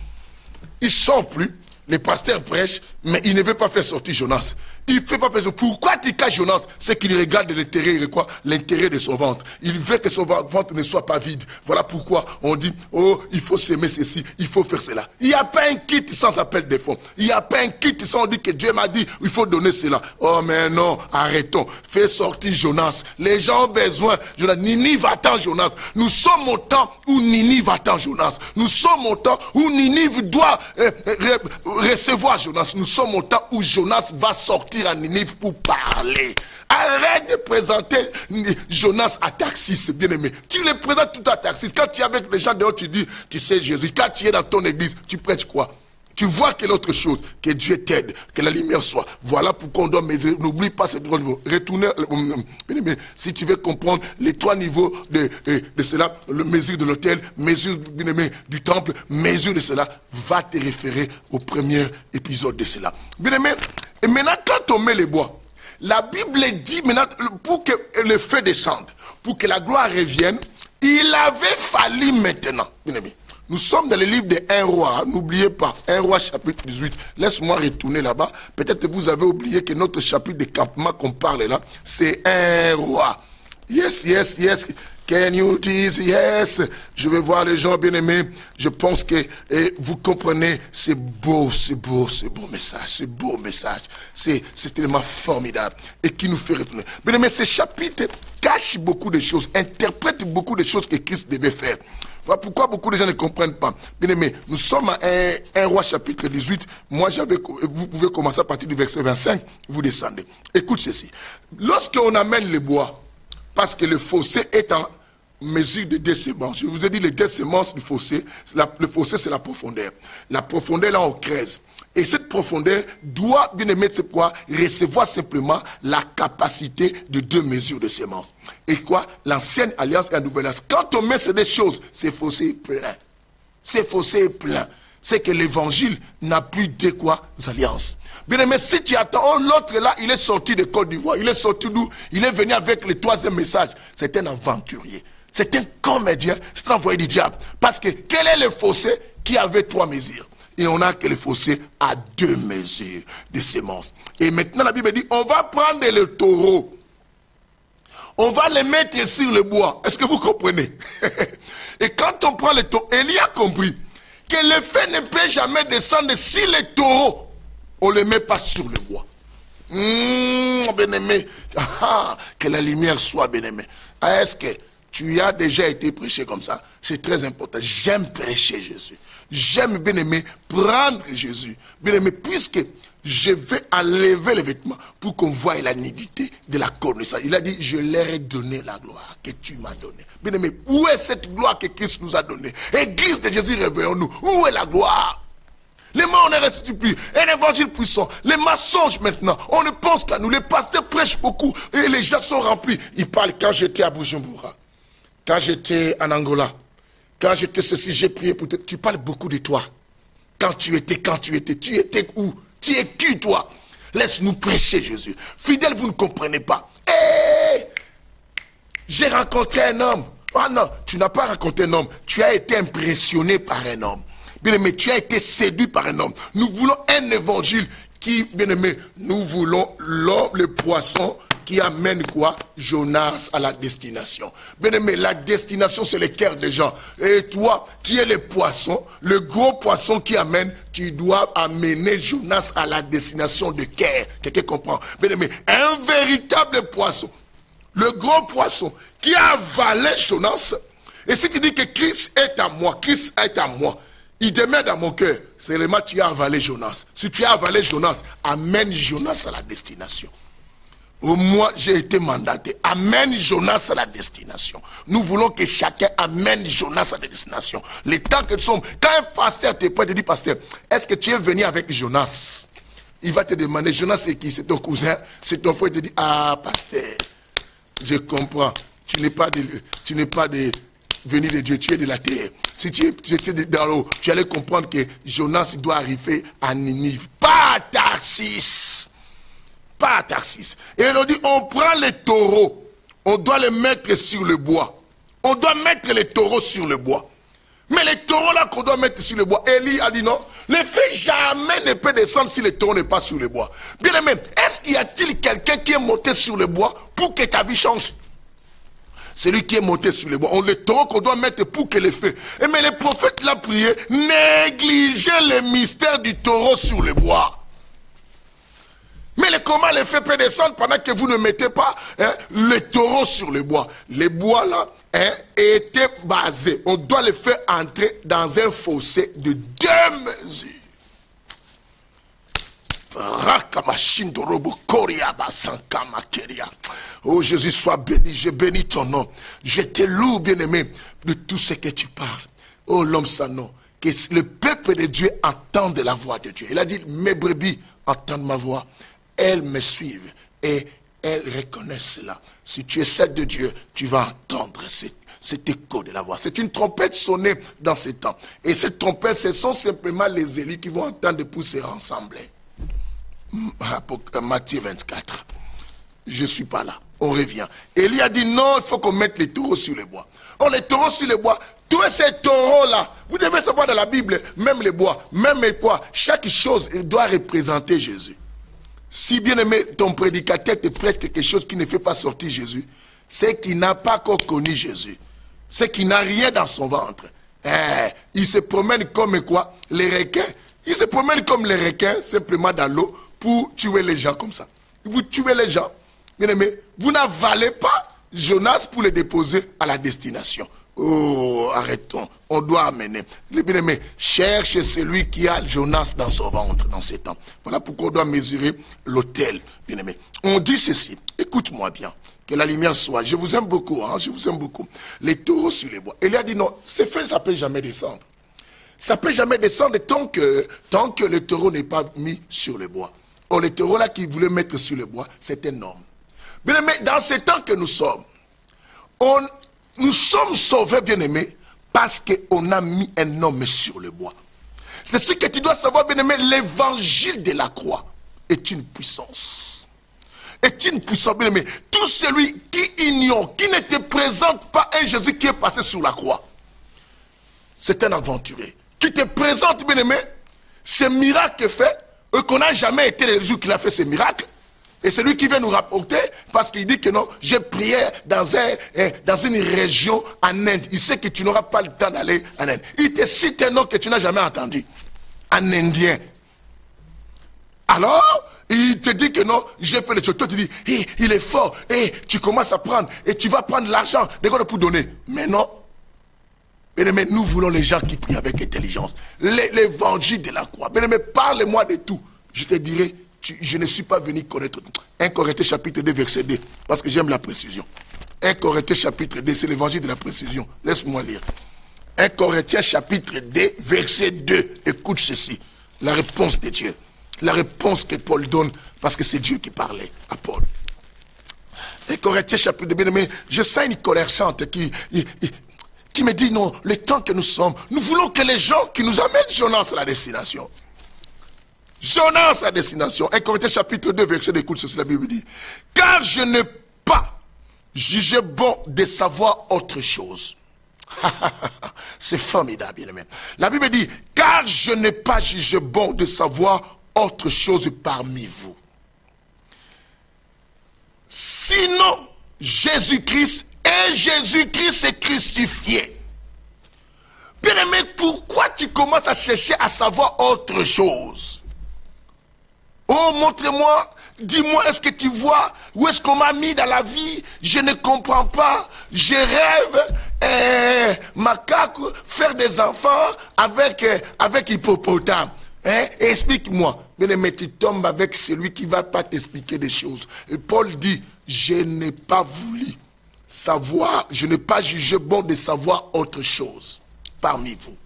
Il ne sort plus. Les pasteurs prêchent, mais il ne veut pas faire sortir Jonas. Il ne fait pas faire. Pourquoi tu caches Jonas? C'est qu'il regarde l'intérêt, quoi? L'intérêt de son ventre. Il veut que son ventre ne soit pas vide. Voilà pourquoi on dit, oh, il faut s'aimer ceci, il faut faire cela. Il n'y a pas un kit sans appel des fonds. Il n'y a pas un kit sans dire que Dieu m'a dit, il faut donner cela. Oh, mais non, arrêtons. Fais sortir Jonas. Les gens ont besoin. Jonas, Ninive attend Jonas. Nous sommes au temps où Ninive attend Jonas. Nous sommes au temps où Ninive doit recevoir Jonas. Nous sommes au temps où Jonas va sortir à Ninive pour parler. Arrête de présenter Jonas à Taxis, bien-aimé. Tu le présentes tout à Taxis. Quand tu es avec les gens dehors, tu dis, tu sais Jésus. Quand tu es dans ton église, tu prêches quoi? Tu vois quelle autre chose? Que Dieu t'aide, que la lumière soit. Voilà pourquoi on doit mesurer. N'oublie pas ces trois niveaux. Retournez, bien-aimé, si tu veux comprendre les trois niveaux de cela, le mesure de l'autel, mesure, bien-aimé, du temple, mesure de cela, va te référer au premier épisode de cela. Bien-aimé, et maintenant, quand on met les bois, la Bible dit maintenant, pour que le feu descende, pour que la gloire revienne, il avait fallu maintenant, bien-aimé. Nous sommes dans le livre de 1 roi, n'oubliez pas, 1 roi chapitre 18. Laisse-moi retourner là-bas. Peut-être que vous avez oublié que notre chapitre de campement qu'on parle là, c'est 1 roi. Yes, yes, yes. Can you tease? Yes. Je vais voir les gens bien-aimés. Je pense que vous comprenez. C'est beau, c'est beau, c'est beau message. C'est beau message. C'est tellement formidable. Et qui nous fait retourner. Bien-aimés, ce chapitre cache beaucoup de choses, interprète beaucoup de choses que Christ devait faire. Voilà pourquoi beaucoup de gens ne comprennent pas. Bien-aimés, nous sommes à 1 roi chapitre 18. Moi, vous pouvez commencer à partir du verset 25. Vous descendez. Écoute ceci. Lorsqu'on amène le bois, parce que le fossé est en mesure de 2 semences. Je vous ai dit les 2 semences du fossé. Le fossé, c'est la profondeur. La profondeur, là, on creuse. Et cette profondeur doit, bien aimé, c'est quoi? Recevoir simplement la capacité de 2 mesures de semences. Et quoi? L'ancienne alliance et la nouvelle alliance. Quand on met ces 2 choses, c'est fossé plein. C'est fossé plein. C'est que l'évangile n'a plus de quoi? Alliances. Bien aimé, si tu attends, l'autre là, il est sorti de Côte d'Ivoire. Il est sorti d'où? Il est venu avec le 3e message. C'est un aventurier. C'est un comédien. C'est un envoyé du diable. Parce que quel est le fossé qui avait 3 mesures? Et on a que le fossé à 2 mesures de semences. Et maintenant, la Bible dit, on va prendre le taureau. On va le mettre sur le bois. Est-ce que vous comprenez? Et quand on prend le taureau, Élie a compris que le feu ne peut jamais descendre si le taureau, on ne le met pas sur le bois. Bien-aimé, que la lumière soit, bien-aimé. Est-ce que tu as déjà été prêché comme ça? C'est très important. J'aime prêcher Jésus. J'aime, bien-aimé, prendre Jésus. Bien-aimé, puisque je vais enlever les vêtements pour qu'on voie la nudité de la connaissance. Il a dit, je leur ai donné la gloire que tu m'as donnée. Bien-aimé, où est cette gloire que Christ nous a donnée? Église de Jésus, réveillons-nous. Où est la gloire? Les morts ne restent plus. Un évangile puissant. Les mensonges maintenant. On ne pense qu'à nous. Les pasteurs prêchent beaucoup. Et les gens sont remplis. Ils parlent quand j'étais à Bujumbura. Quand j'étais en Angola. Quand j'étais ceci, j'ai prié pour toi. Tu parles beaucoup de toi. Quand tu étais où? Tu es qui toi? Laisse-nous prêcher Jésus. Fidèle, vous ne comprenez pas. Hey! J'ai rencontré un homme. Ah non, tu n'as pas rencontré un homme. Tu as été impressionné par un homme. Bien-aimé, tu as été séduit par un homme. Nous voulons un évangile qui, bien-aimé, nous voulons l'homme, le poisson qui amène quoi? Jonas à la destination. Bien-aimé, la destination, c'est le cœur des gens. Et toi, qui es le poisson, le gros poisson qui amène, tu dois amener Jonas à la destination de cœur. Quelqu'un comprend? Bien-aimé, un véritable poisson, le gros poisson qui a avalé Jonas. Et si tu dis que Christ est à moi, Christ est à moi, il demeure dans mon cœur. C'est le moment tu as avalé Jonas. Si tu as avalé Jonas, amène Jonas à la destination. Moi, j'ai été mandaté. Amène Jonas à la destination. Nous voulons que chacun amène Jonas à la destination. Les temps que nous sommes, quand un pasteur te prête, te dit, pasteur, est-ce que tu es venu avec Jonas? Il va te demander, Jonas c'est qui? C'est ton cousin? C'est ton frère? Il te dit, ah, pasteur, je comprends. Tu n'es pas de venu de Dieu, tu es de la terre. Si tu étais dans l'eau, tu allais comprendre que Jonas doit arriver à Ninive. Pas à Tarsis. Pas à Tarsis. Et il a dit, on prend les taureaux. On doit les mettre sur le bois. On doit mettre les taureaux sur le bois. Mais les taureaux là qu'on doit mettre sur le bois, Élie a dit non, le feu jamais ne peut descendre si le taureau n'est pas sur le bois. Bien aimé, est-ce qu'il y a-t-il quelqu'un qui est monté sur le bois pour que ta vie change? Celui qui est monté sur le bois. On le taureau qu'on doit mettre pour que le feu. Mais le prophète l'a prié, négligez le mystère du taureau sur le bois. Mais comment le feu peut descendre pendant que vous ne mettez pas le taureau sur le bois? Les bois là étaient basés. On doit le faire entrer dans un fossé de 2 mesures. Oh Jésus, sois béni, je bénis ton nom. Je te loue, bien-aimé, de tout ce que tu parles. Oh l'homme sans nom, que le peuple de Dieu entende la voix de Dieu. Il a dit, mes brebis entendent ma voix. Elles me suivent et elles reconnaissent cela. Si tu es celle de Dieu, tu vas entendre cet écho de la voix. C'est une trompette sonnée dans ces temps. Et cette trompette, ce sont simplement les élus qui vont entendre pour se rassembler. Matthieu 24. Je ne suis pas là. On revient. Élie a dit non, il faut qu'on mette les taureaux sur les bois. Oh, les taureaux sur les bois. Tous ces taureaux-là, vous devez savoir dans la Bible, même les bois, même quoi, chaque chose doit représenter Jésus. Si bien aimé, ton prédicateur te prête quelque chose qui ne fait pas sortir Jésus, c'est qu'il n'a pas encore connu Jésus. C'est qu'il n'a rien dans son ventre. Il se promène comme quoi? Les requins. Il se promène comme les requins, simplement dans l'eau, pour tuer les gens comme ça. Vous tuez les gens. Bien aimé, vous n'avalez pas Jonas pour le déposer à la destination. Oh, arrêtons. On doit amener. Les bien-aimés, cherche celui qui a Jonas dans son ventre dans ces temps. Voilà pourquoi on doit mesurer l'autel, bien-aimé. On dit ceci. Écoute-moi bien. Que la lumière soit. Je vous aime beaucoup, hein, je vous aime beaucoup. Les taureaux sur les bois. Et il a dit non, ce feu, ça ne peut jamais descendre. Ça ne peut jamais descendre tant que le taureau n'est pas mis sur le bois. Or, le taureau là qu'il voulait mettre sur le bois, c'est un homme. Bien-aimé, dans ces temps que nous sommes, nous sommes sauvés, bien-aimés, parce qu'on a mis un homme sur le bois. C'est ce que tu dois savoir, bien-aimé, l'évangile de la croix est une puissance. Est une puissance, bien-aimé. Tout celui qui ignore, qui ne te présente pas un Jésus qui est passé sur la croix, c'est un aventurier. Qui te présente, bien-aimé, ce miracle fait, qu'on n'a jamais été le jour qu'il a fait ce miracle. Et c'est lui qui vient nous rapporter parce qu'il dit que non, j'ai prié dans une région en Inde. Il sait que tu n'auras pas le temps d'aller en Inde. Il te cite un nom que tu n'as jamais entendu. En indien. Alors, il te dit que non, j'ai fait les choses. Toi, tu dis, hey, il est fort. Hey, tu commences à prendre. Et tu vas prendre l'argent pour donner. Mais non. Mais nous voulons les gens qui prient avec intelligence. L'évangile de la croix. Mais parle-moi de tout. Je te dirai. Je ne suis pas venu connaître. 1 Corinthiens chapitre 2 verset 2. Parce que j'aime la précision. 1 Corinthiens chapitre 2, c'est l'évangile de la précision. Laisse-moi lire. 1 Corinthiens chapitre 2 verset 2. Écoute ceci. La réponse de Dieu. La réponse que Paul donne. Parce que c'est Dieu qui parlait à Paul. 1 Corinthiens chapitre 2. Mais je sens une colère chante qui me dit non, le temps que nous sommes, nous voulons que les gens qui nous amènent Jonas à la destination. Jonas à destination. 1 Corinthiens chapitre 2, verset 2, écoute ceci, la Bible dit. Car je n'ai pas jugé bon de savoir autre chose. C'est formidable, bien aimé. La Bible dit, car je n'ai pas jugé bon de savoir autre chose parmi vous. Sinon, Jésus-Christ et Jésus-Christ est crucifié. Bien aimé, pourquoi tu commences à chercher à savoir autre chose? Oh, montre-moi, dis-moi, est-ce que tu vois où est-ce qu'on m'a mis dans la vie? Je ne comprends pas. Je rêve, macaque, faire des enfants avec hippopotame. Explique-moi. Mais tu tombes avec celui qui ne va pas t'expliquer des choses. Et Paul dit, je n'ai pas voulu savoir, je n'ai pas jugé bon de savoir autre chose parmi vous.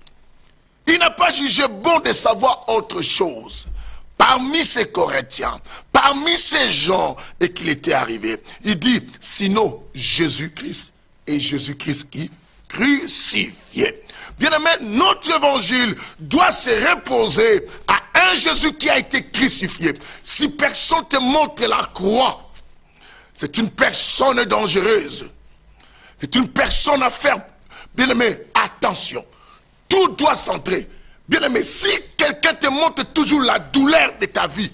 Il n'a pas jugé bon de savoir autre chose. Parmi ces Corinthiens, parmi ces gens et qu'il était arrivé, il dit, sinon Jésus-Christ et Jésus-Christ qui crucifié. Bien-aimé, notre évangile doit se reposer à un Jésus qui a été crucifié. Si personne te montre la croix, c'est une personne dangereuse. C'est une personne à faire. Bien-aimé, attention. Tout doit s'entrer. Bien-aimé, si quelqu'un te montre toujours la douleur de ta vie,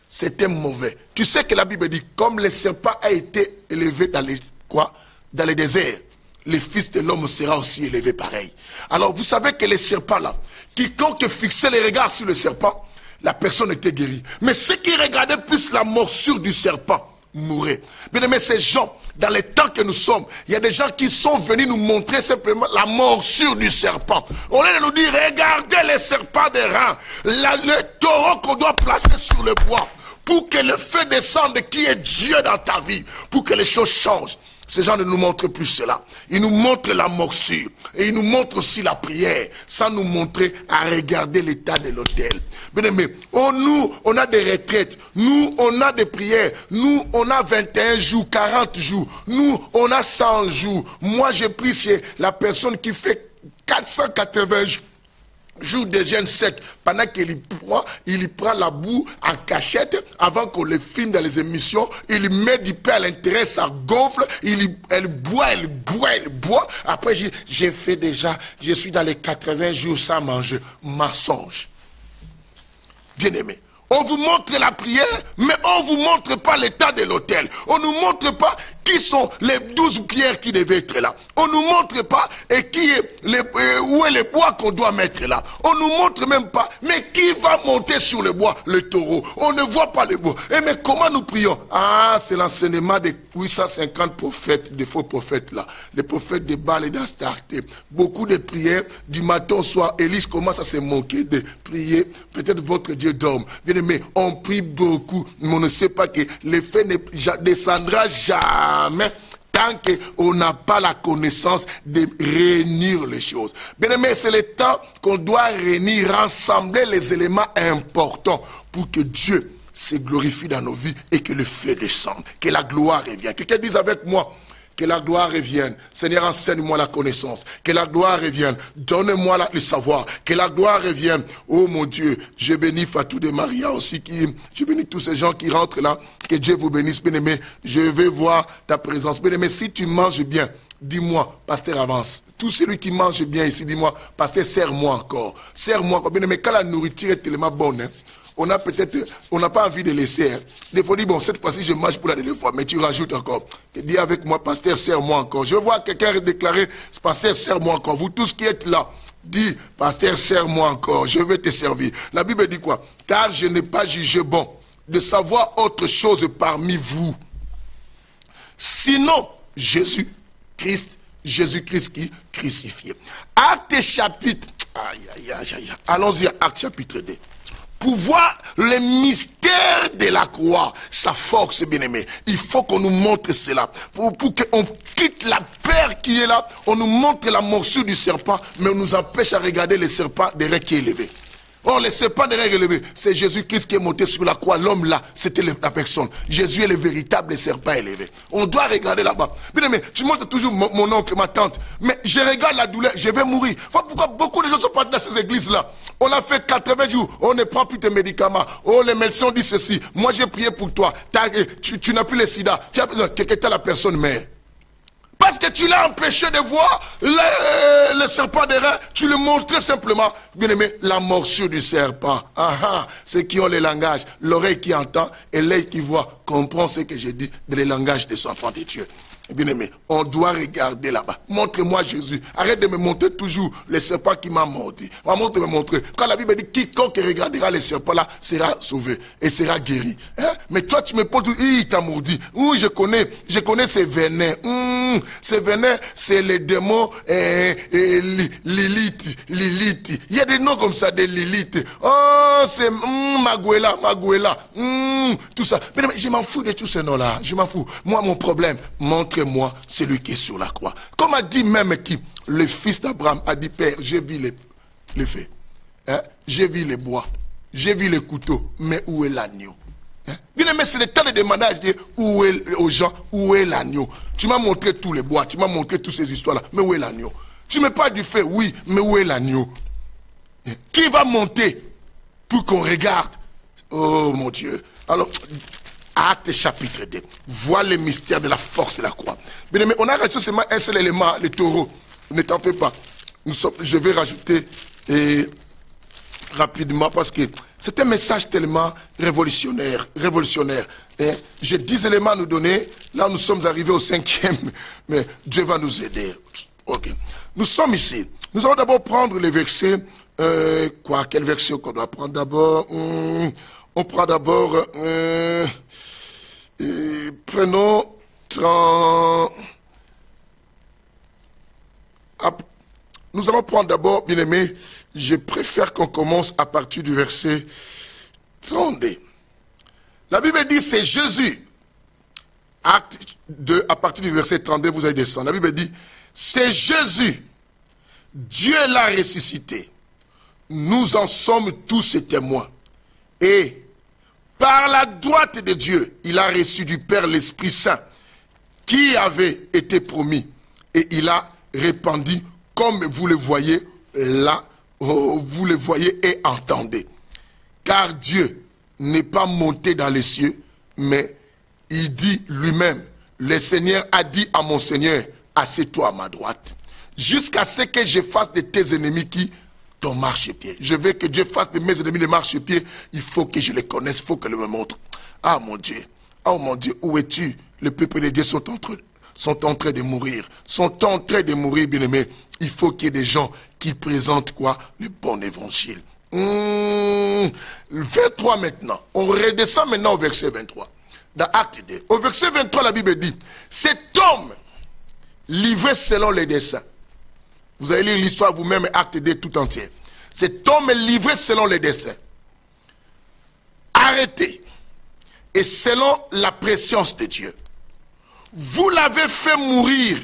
c'était mauvais. Tu sais que la Bible dit, comme le serpent a été élevé dans les, quoi? Dans les déserts, le Fils de l'homme sera aussi élevé pareil. Alors, vous savez que les serpents là, quiconque fixait les regards sur le serpent, la personne était guérie. Mais ceux qui regardaient plus la morsure du serpent mouraient. Bien aimé, ces gens, dans les temps que nous sommes, il y a des gens qui sont venus nous montrer simplement la morsure du serpent. Au lieu de nous dire, regardez les serpents des reins, le taureau qu'on doit placer sur le bois, pour que le feu descende qui est Dieu dans ta vie, pour que les choses changent. Ces gens ne nous montrent plus cela. Ils nous montrent la morsure. Et ils nous montrent aussi la prière, sans nous montrer à regarder l'état de l'autel. Bien aimé, nous, on a des retraites. Nous, on a des prières. Nous, on a 21 jours, 40 jours. Nous, on a 100 jours. Moi, j'ai pris chez la personne qui fait 480 jours de jeûne sec, pendant qu'il prend la boue en cachette, avant qu'on le filme dans les émissions, il met du pain à l'intérieur, ça gonfle, elle boit. Après, j'ai fait déjà, je suis dans les 80 jours sans manger. Mensonge. Bien aimé. On vous montre la prière, mais on ne vous montre pas l'état de l'autel. On ne nous montre pas qui sont les 12 pierres qui devaient être là. On ne nous montre pas où est le bois qu'on doit mettre là. On ne nous montre même pas, mais qui va monter sur le bois? Le taureau. On ne voit pas le bois. Et mais comment nous prions? Ah, c'est l'enseignement des 850 prophètes, des faux prophètes là. Les prophètes de Baal et d'Astarté. Beaucoup de prières du matin au soir. Élise commence à se moquer de prier. Peut-être votre Dieu dorme. Mais on prie beaucoup, mais on ne sait pas que l'effet ne descendra jamais tant qu'on n'a pas la connaissance de réunir les choses. Bien aimé, c'est le temps qu'on doit réunir, rassembler les éléments importants pour que Dieu se glorifie dans nos vies et que le feu descende, que la gloire revienne. Quelqu'un dise avec moi, que la gloire revienne. Seigneur, enseigne-moi la connaissance. Que la gloire revienne. Donne-moi le savoir. Que la gloire revienne. Oh mon Dieu, je bénis Fatou de Maria aussi. Je bénis tous ces gens qui rentrent là. Que Dieu vous bénisse, bien-aimé. Je veux voir ta présence. Bien-aimé, si tu manges bien, dis-moi, pasteur avance. Tout celui qui mange bien ici, dis-moi, pasteur, serre-moi encore. Serre-moi encore. Bien-aimé, quand la nourriture est tellement bonne, hein, on n'a pas envie de laisser. Des fois, on dit, bon, cette fois-ci, je mange pour la dernière fois, mais tu rajoutes encore. Dis avec moi, pasteur, serre-moi encore. Je veux voir quelqu'un déclarer, pasteur, serre-moi encore. Vous tous qui êtes là, dis, pasteur, serre-moi encore. Je vais te servir. La Bible dit quoi? Car je n'ai pas jugé bon de savoir autre chose parmi vous. Sinon, Jésus-Christ qui crucifié. Acte chapitre. Allons-y à Acte chapitre 2. Pour voir le mystère de la croix, sa force, bien-aimé. Il faut qu'on nous montre cela. Pour qu'on quitte la peur qui est là, on nous montre la morsure du serpent, mais on nous empêche à regarder le serpent derrière qui est élevé. Or, le serpent derrière élevé, c'est Jésus-Christ qui est monté sur la croix. L'homme là, c'était la personne. Jésus est le véritable serpent élevé. On doit regarder là-bas. Bien aimé, tu montres toujours mon oncle, ma tante. Mais je regarde la douleur, je vais mourir. Enfin, pourquoi beaucoup de gens sont partis dans ces églises-là? On a fait 80 jours, on ne prend plus tes médicaments. Oh, les médecins ont dit ceci. Moi, j'ai prié pour toi. Tu n'as plus le sida. Tu as besoin, quelqu'un t'a la personne, mais... Parce que tu l'as empêché de voir le serpent des reins, tu le montrais simplement. Bien aimé, la morsure du serpent. Ceux qui ont le langage, l'oreille qui entend et l'œil qui voit, comprend ce que je dis dans le langage des enfants de Dieu. Bien aimé, on doit regarder là-bas. Montre-moi Jésus. Arrête de me montrer toujours les serpents qui m'ont mordu. On va me montrer. Quand la Bible dit quiconque regardera les serpents là sera sauvé et sera guéri. Hein? Mais toi tu me poses, il t'a mordu. Oui, je connais ces venins. Ces venins, c'est les démons Lilith. Il y a des noms comme ça, des Lilith. Oh, c'est Maguela. Tout ça. Mais je m'en fous de tous ces noms-là. Je m'en fous. Moi, mon problème, montre-moi celui qui est sur la croix. Comme a dit même qui, le fils d'Abraham a dit, Père, j'ai vu les feux. Hein? J'ai vu les bois. J'ai vu les couteaux. Mais où est l'agneau? Hein? Bien aimé, c'est le temps de demander à Dieu aux gens, où est l'agneau? Tu m'as montré tous les bois, tu m'as montré toutes ces histoires-là. Mais où est l'agneau? Tu mets pas du feu, oui, mais où est l'agneau? Qui va monter pour qu'on regarde? Oh mon Dieu. Alors, Acte chapitre 2. Vois le mystère de la force de la croix. Bien aimé, on a rajouté seulement un seul élément, le taureau. Ne t'en fais pas. Je vais rajouter rapidement parce que c'est un message tellement révolutionnaire. J'ai 10 éléments à nous donner. Là, nous sommes arrivés au 5e, mais Dieu va nous aider. Ok. Nous sommes ici. Nous allons d'abord prendre les versets. Quel verset qu'on doit prendre d'abord? On prend d'abord. Prenons 30. Nous allons prendre d'abord, bien aimé, je préfère qu'on commence à partir du verset 32. La Bible dit, c'est Jésus. Acte 2, à partir du verset 32, vous allez descendre. La Bible dit, c'est Jésus. Dieu l'a ressuscité. Nous en sommes tous témoins. Et par la droite de Dieu, il a reçu du Père l'Esprit Saint qui avait été promis. Et il a répandu comme vous le voyez là, vous le voyez et entendez. Car Dieu n'est pas monté dans les cieux, mais il dit lui-même, le Seigneur a dit à mon Seigneur, assieds-toi à ma droite, jusqu'à ce que je fasse de tes ennemis qui ton marchepied. Je veux que Dieu fasse de mes ennemis des marchepieds. Il faut que je les connaisse, il faut qu'elle me montre. Ah mon Dieu, où es-tu? Le peuple de Dieu sont en train de mourir. Sont en train de mourir, bien-aimés. Il faut qu'il y ait des gens qui présentent quoi? Le bon évangile. 23 maintenant. On redescend maintenant au verset 23. Dans Acte 2. Au verset 23, la Bible dit, cet homme livré selon les desseins. Vous allez lire l'histoire vous-même, Acte 2 tout entier. Cet homme est livré selon les desseins. Arrêté. Et selon la préscience de Dieu. Vous l'avez fait mourir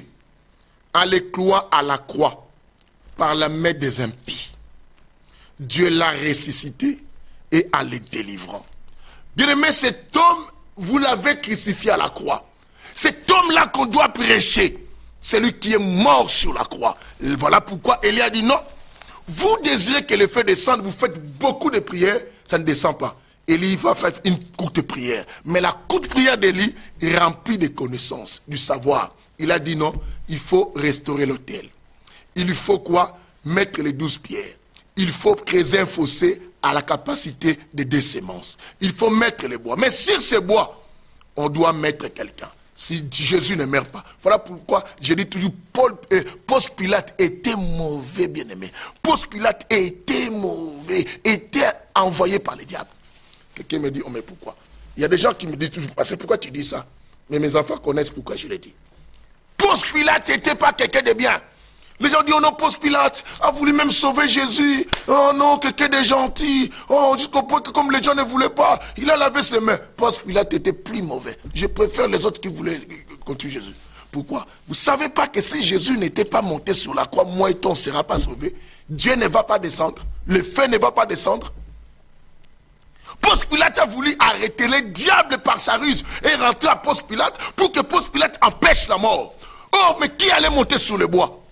en le clouant à la croix par la main des impies. Dieu l'a ressuscité et en le délivrant. Bien aimé, cet homme, vous l'avez crucifié à la croix. Cet homme-là qu'on doit prêcher. C'est lui qui est mort sur la croix. Et voilà pourquoi Élie a dit non. Vous désirez que le feu descende, vous faites beaucoup de prières, ça ne descend pas. Élie va faire une courte prière. Mais la courte prière d'Élie est remplie de connaissances, du savoir. Il a dit non, il faut restaurer l'autel. Il faut quoi? Mettre les 12 pierres. Il faut creuser un fossé à la capacité de 2 semences. Il faut mettre les bois. Mais sur ces bois, on doit mettre quelqu'un. Si Jésus ne meurt pas. Voilà pourquoi je dis toujours, Ponce Pilate était mauvais, bien-aimé. Ponce Pilate était mauvais, était envoyé par le diable. Quelqu'un me dit, oh mais pourquoi? Il y a des gens qui me disent toujours, c'est pourquoi tu dis ça? Mais mes enfants connaissent pourquoi je le dis. Ponce Pilate n'était pas quelqu'un de bien. Les gens disent, oh non, Ponce Pilate a voulu même sauver Jésus. Oh non, quelqu'un de gentil. Oh, jusqu'au point que comme les gens ne voulaient pas, il a lavé ses mains. Ponce Pilate était plus mauvais. Je préfère les autres qui voulaient contre Jésus. Pourquoi? Vous ne savez pas que si Jésus n'était pas monté sur la croix, moi et toi, on ne sera pas sauvés. Dieu ne va pas descendre. Le feu ne va pas descendre. Ponce Pilate a voulu arrêter le diable par sa ruse et rentrer à Ponce Pilate pour que Ponce Pilate empêche la mort. Oh, mais qui allait monter sur le bois?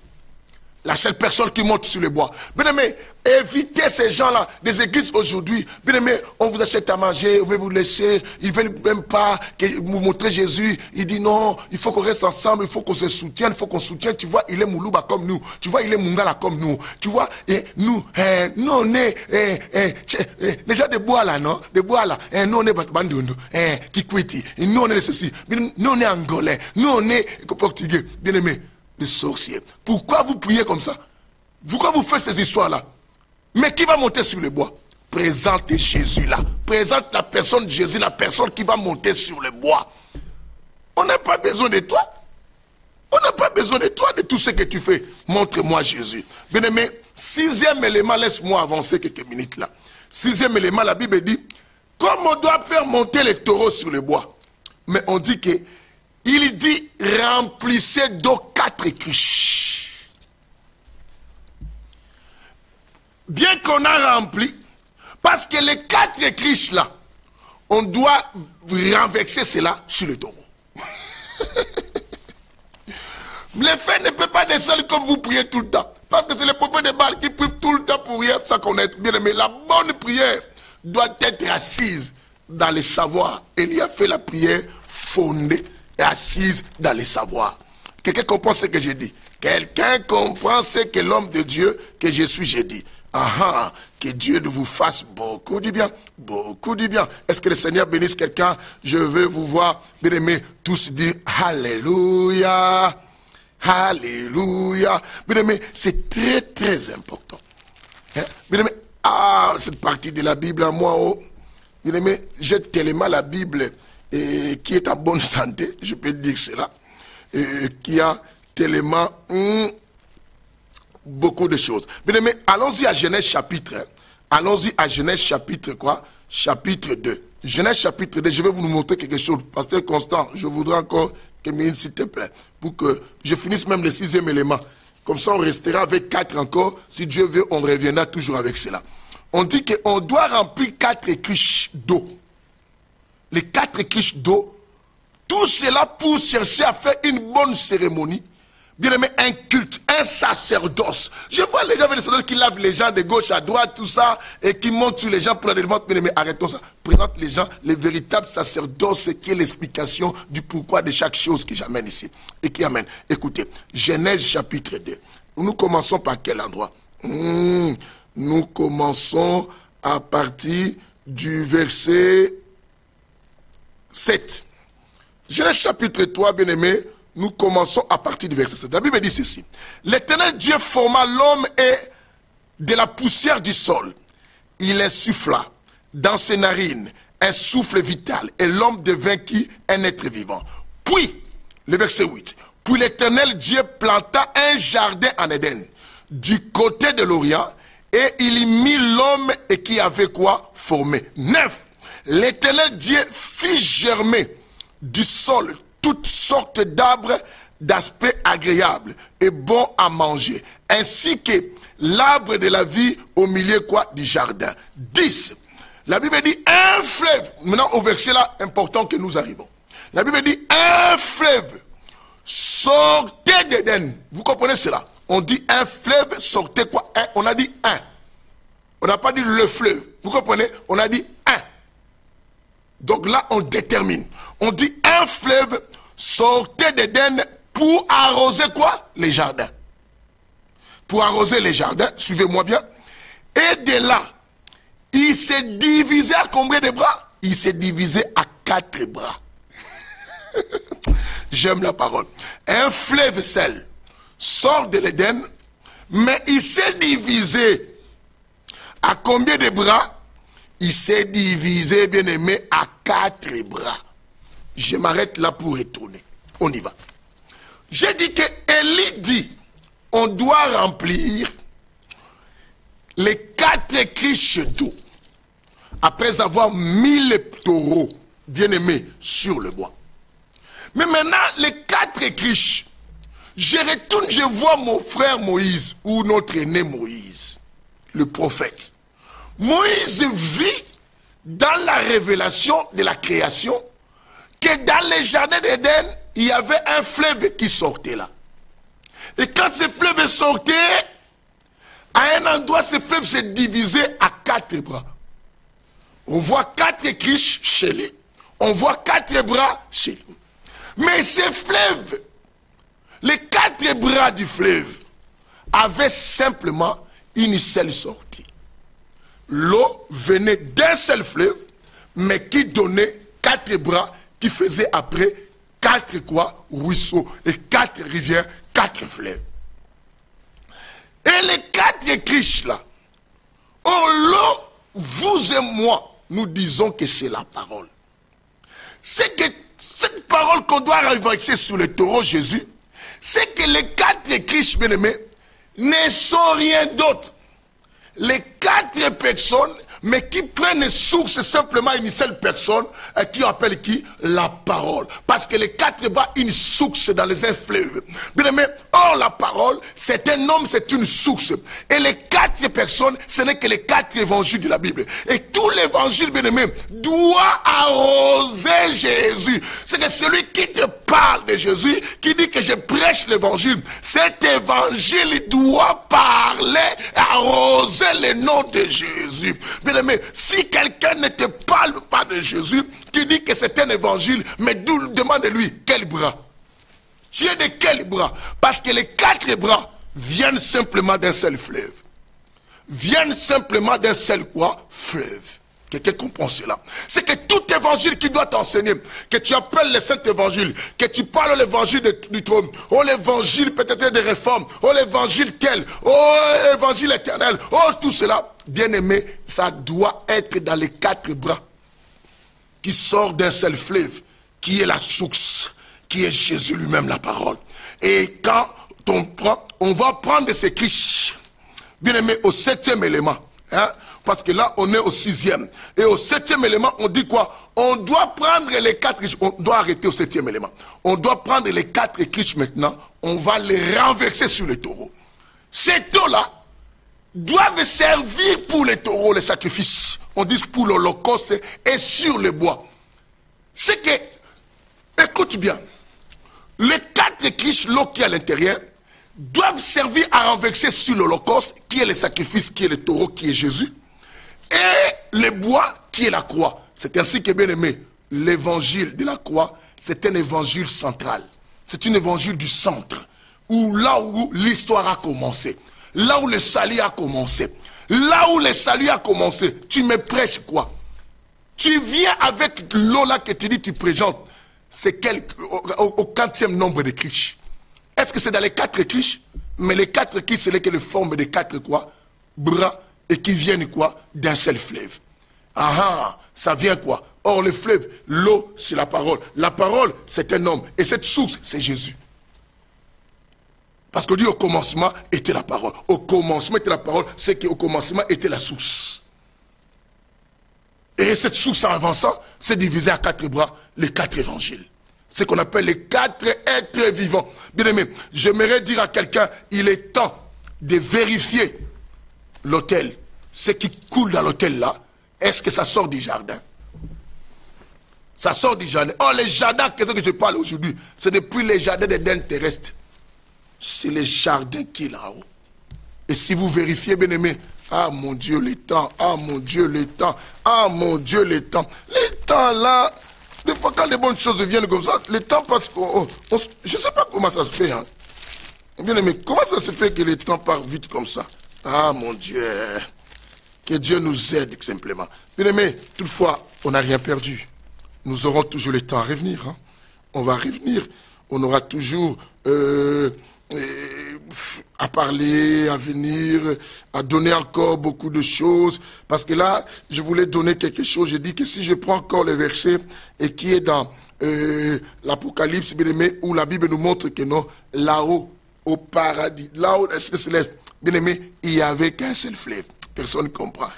La seule personne qui monte sur le bois. Bien aimé, évitez ces gens-là. Des églises aujourd'hui, bien aimé, on vous achète à manger, on veut vous laisser. Ils ne veulent même pas que vous montrez Jésus. Il dit non, il faut qu'on reste ensemble, il faut qu'on se soutienne, il faut qu'on soutienne. Tu vois, il est Moulouba comme nous. Tu vois, il est Mungala comme nous. Tu vois, et nous, nous on est, les gens de bois là, non? De bois là. Nous on est Bandundu, Kikwiti. Nous on est ceci. Nous on est Angolais. Nous on est Portugais. Bien aimé. Des sorciers. Pourquoi vous priez comme ça? Pourquoi vous faites ces histoires-là? Mais qui va monter sur le bois? Présente Jésus là. Présente la personne de Jésus, la personne qui va monter sur le bois. On n'a pas besoin de toi. On n'a pas besoin de toi, de tout ce que tu fais. Montre-moi Jésus. Bien aimé, 6e élément, laisse-moi avancer quelques minutes là. 6e élément, la Bible dit, comme on doit faire monter les taureaux sur le bois. Mais on dit que il dit, remplissez d'eau 4 criches. Bien qu'on a rempli, parce que les 4 criches là, on doit renverser cela sur le taureau. Le feu ne peut pas des seuls comme vous priez tout le temps. Parce que c'est les prophètes de Baal qui prient tout le temps pour rien sans connaître. Bien aimé, la bonne prière doit être assise dans les savoirs. Élie a fait la prière fondée et assise dans les savoirs. Quelqu'un comprend ce que j'ai dit? Quelqu'un comprend ce que l'homme de Dieu que je suis, j'ai dit. Ah, que Dieu vous fasse beaucoup du bien, beaucoup du bien. Est-ce que le Seigneur bénisse quelqu'un? Je veux vous voir, bien aimé, tous dire Alléluia. Alléluia. Bien aimé, c'est très très important. Hein? Bien aimé, cette partie de la Bible à moi, oh, bien aimé, j'ai tellement la Bible qui est en bonne santé, je peux dire cela, qui a tellement beaucoup de choses. Bien aimé, allons-y à Genèse chapitre 1. Allons-y à Genèse chapitre quoi? Chapitre 2. Genèse chapitre 2, je vais vous montrer quelque chose. Pasteur Constant, je voudrais encore quelques minutes s'il te plaît, pour que je finisse même le 6e élément. Comme ça, on restera avec 4 encore. Si Dieu veut, on reviendra toujours avec cela. On dit qu'on doit remplir 4 criches d'eau. Les 4 criches d'eau, tout cela pour chercher à faire une bonne cérémonie. Bien aimé, un culte, un sacerdoce. Je vois les gens avec les sacerdotes qui lavent les gens de gauche à droite, tout ça, et qui montent sur les gens pour la délivrance. Bien aimé, arrêtons ça. Présente les gens, les véritables sacerdoces, qui est l'explication du pourquoi de chaque chose que j'amène ici. Et qui amène. Écoutez, Genèse chapitre 2. Nous commençons par quel endroit? Nous commençons à partir du verset 7. Genèse chapitre 3, bien aimé. Nous commençons à partir du verset 7. La Bible dit ceci. L'Éternel Dieu forma l'homme et de la poussière du sol. Il insuffla dans ses narines un souffle vital. Et l'homme devint qui? Un être vivant. Puis, le verset 8. Puis l'Éternel Dieu planta un jardin en Éden, du côté de l'Orient, et il y mit l'homme et qui avait quoi? Formé. 9. L'Éternel Dieu fit germer du sol toutes sortes d'arbres d'aspect agréable et bon à manger, ainsi que l'arbre de la vie au milieu quoi? Du jardin. 10. La Bible dit un fleuve. Maintenant au verset là important que nous arrivons. La Bible dit un fleuve sortait d'Éden. Vous comprenez cela? On dit un fleuve sortait quoi? On a dit un. On n'a pas dit le fleuve. Vous comprenez? On a dit un. Donc là on détermine. On dit un fleuve sortait d'Éden pour arroser quoi? Les jardins. Pour arroser les jardins, suivez-moi bien. Et de là, il s'est divisé à combien de bras? Il s'est divisé à 4 bras. J'aime la parole. Un fleuve seul sort de l'Éden, mais il s'est divisé à combien de bras? Il s'est divisé, bien aimé, à 4 bras. Je m'arrête là pour retourner. On y va. J'ai dit que Élie dit, on doit remplir les 4 criches d'eau après avoir mis les taureaux, bien aimés, sur le bois. Mais maintenant, les 4 criches, je retourne, je vois mon frère Moïse, ou notre aîné Moïse, le prophète. Moïse vit dans la révélation de la création que dans les jardins d'Éden, il y avait un fleuve qui sortait là. Et quand ce fleuve sortait, à un endroit, ce fleuve s'est divisé à 4 bras. On voit 4 criches chez lui. On voit 4 bras chez lui. Mais ce fleuve, les 4 bras du fleuve, avaient simplement une seule sortie. L'eau venait d'un seul fleuve, mais qui donnait 4 bras, qui faisait après 4 quoi? Ruisseaux et 4 rivières, 4 fleuves. Et les 4 criches là, oh là, vous et moi, nous disons que c'est la parole. C'est que cette parole qu'on doit renverser sur le taureau Jésus, c'est que les 4 criches, bien aimés, ne sont rien d'autre. Les 4 personnes, mais qui prennent source simplement une seule personne, qui appelle qui? La parole. Parce que les 4 bras, une source dans les fleuves. Bien aimé, or la parole, c'est un homme, c'est une source. Et les 4 personnes, ce n'est que les 4 évangiles de la Bible. Et tout l'évangile, bien aimé, doit arroser est Jésus. C'est que celui qui te parle de Jésus, qui dit que je prêche l'évangile, cet évangile doit parler, arroser le nom de Jésus. Bien aimé, si quelqu'un ne te parle pas de Jésus, qui dit que c'est un évangile, mais demande-lui quel bras. Tu es de quel bras? Parce que les 4 bras viennent simplement d'un seul fleuve. Viennent simplement d'un seul quoi? Fleuve. Quelqu'un comprend cela. C'est que tout évangile qui doit t'enseigner, que tu appelles le saint évangile, que tu parles l'évangile du trône, oh l'évangile peut-être des réformes, oh l'évangile tel, oh l'évangile éternel, oh tout cela, bien aimé, ça doit être dans les 4 bras qui sortent d'un seul fleuve, qui est la source, qui est Jésus lui-même, la parole. Et quand on va prendre ces criches, bien aimé, au 7e élément, hein, parce que là, on est au 6e. Et au 7e élément, on dit quoi? On doit prendre les 4 criches. On doit arrêter au 7e élément. On doit prendre les 4 criches maintenant. On va les renverser sur les taureaux. Ces taureaux-là doivent servir pour les taureaux, les sacrifices. On dit pour l'holocauste et sur le bois. C'est que, écoute bien, les 4 criches, l'eau qui est à l'intérieur, doivent servir à renverser sur l'holocauste, qui est le sacrifice, qui est le taureau, qui est Jésus. Et le bois qui est la croix. C'est ainsi que, bien aimé, l'évangile de la croix, c'est un évangile central. C'est un évangile du centre. Là où l'histoire a commencé. Là où le salut a commencé. Là où le salut a commencé. Tu me prêches quoi? Tu viens avec l'eau là que tu dis, tu présentes. C'est au 4e nombre de criches. Est-ce que c'est dans les 4 criches? Mais les 4 criches, c'est les formes de 4 quoi? Bras. Et qui viennent quoi? D'un seul fleuve. Ah, ça vient quoi? Or le fleuve, l'eau, c'est la parole. La parole, c'est un homme. Et cette source, c'est Jésus. Parce qu'on dit au commencement était la parole. Au commencement était la parole, c'est qu'au commencement était la source. Et cette source en avançant, c'est divisé à 4 bras, les 4 évangiles. Ce qu'on appelle les 4 êtres vivants. Bien aimé, j'aimerais dire à quelqu'un, il est temps de vérifier l'autel, ce qui coule dans l'autel là, est-ce que ça sort du jardin? Ça sort du jardin. Oh, les jardins que je parle aujourd'hui, c'est depuis les jardins d'Éden terrestre. C'est les jardins qui est là-haut. Et si vous vérifiez, bien aimé, ah mon Dieu, les temps, ah mon Dieu, les temps, ah mon Dieu, les temps. Les temps là, des fois quand les bonnes choses viennent comme ça, les temps passent, je ne sais pas comment ça se fait. Hein. Bien aimé, comment ça se fait que les temps partent vite comme ça? Ah mon Dieu, que Dieu nous aide simplement. Bien aimé, toutefois, on n'a rien perdu. Nous aurons toujours le temps à revenir. Hein. On va revenir. On aura toujours à parler, à venir, à donner encore beaucoup de choses. Parce que là, je voulais donner quelque chose. J'ai dit que si je prends encore le verset et qui est dans l'Apocalypse, bien aimé, où la Bible nous montre que non, là-haut, au paradis, là-haut, dans le céleste, bien aimé, il n'y avait qu'un seul fleuve. Personne ne comprend.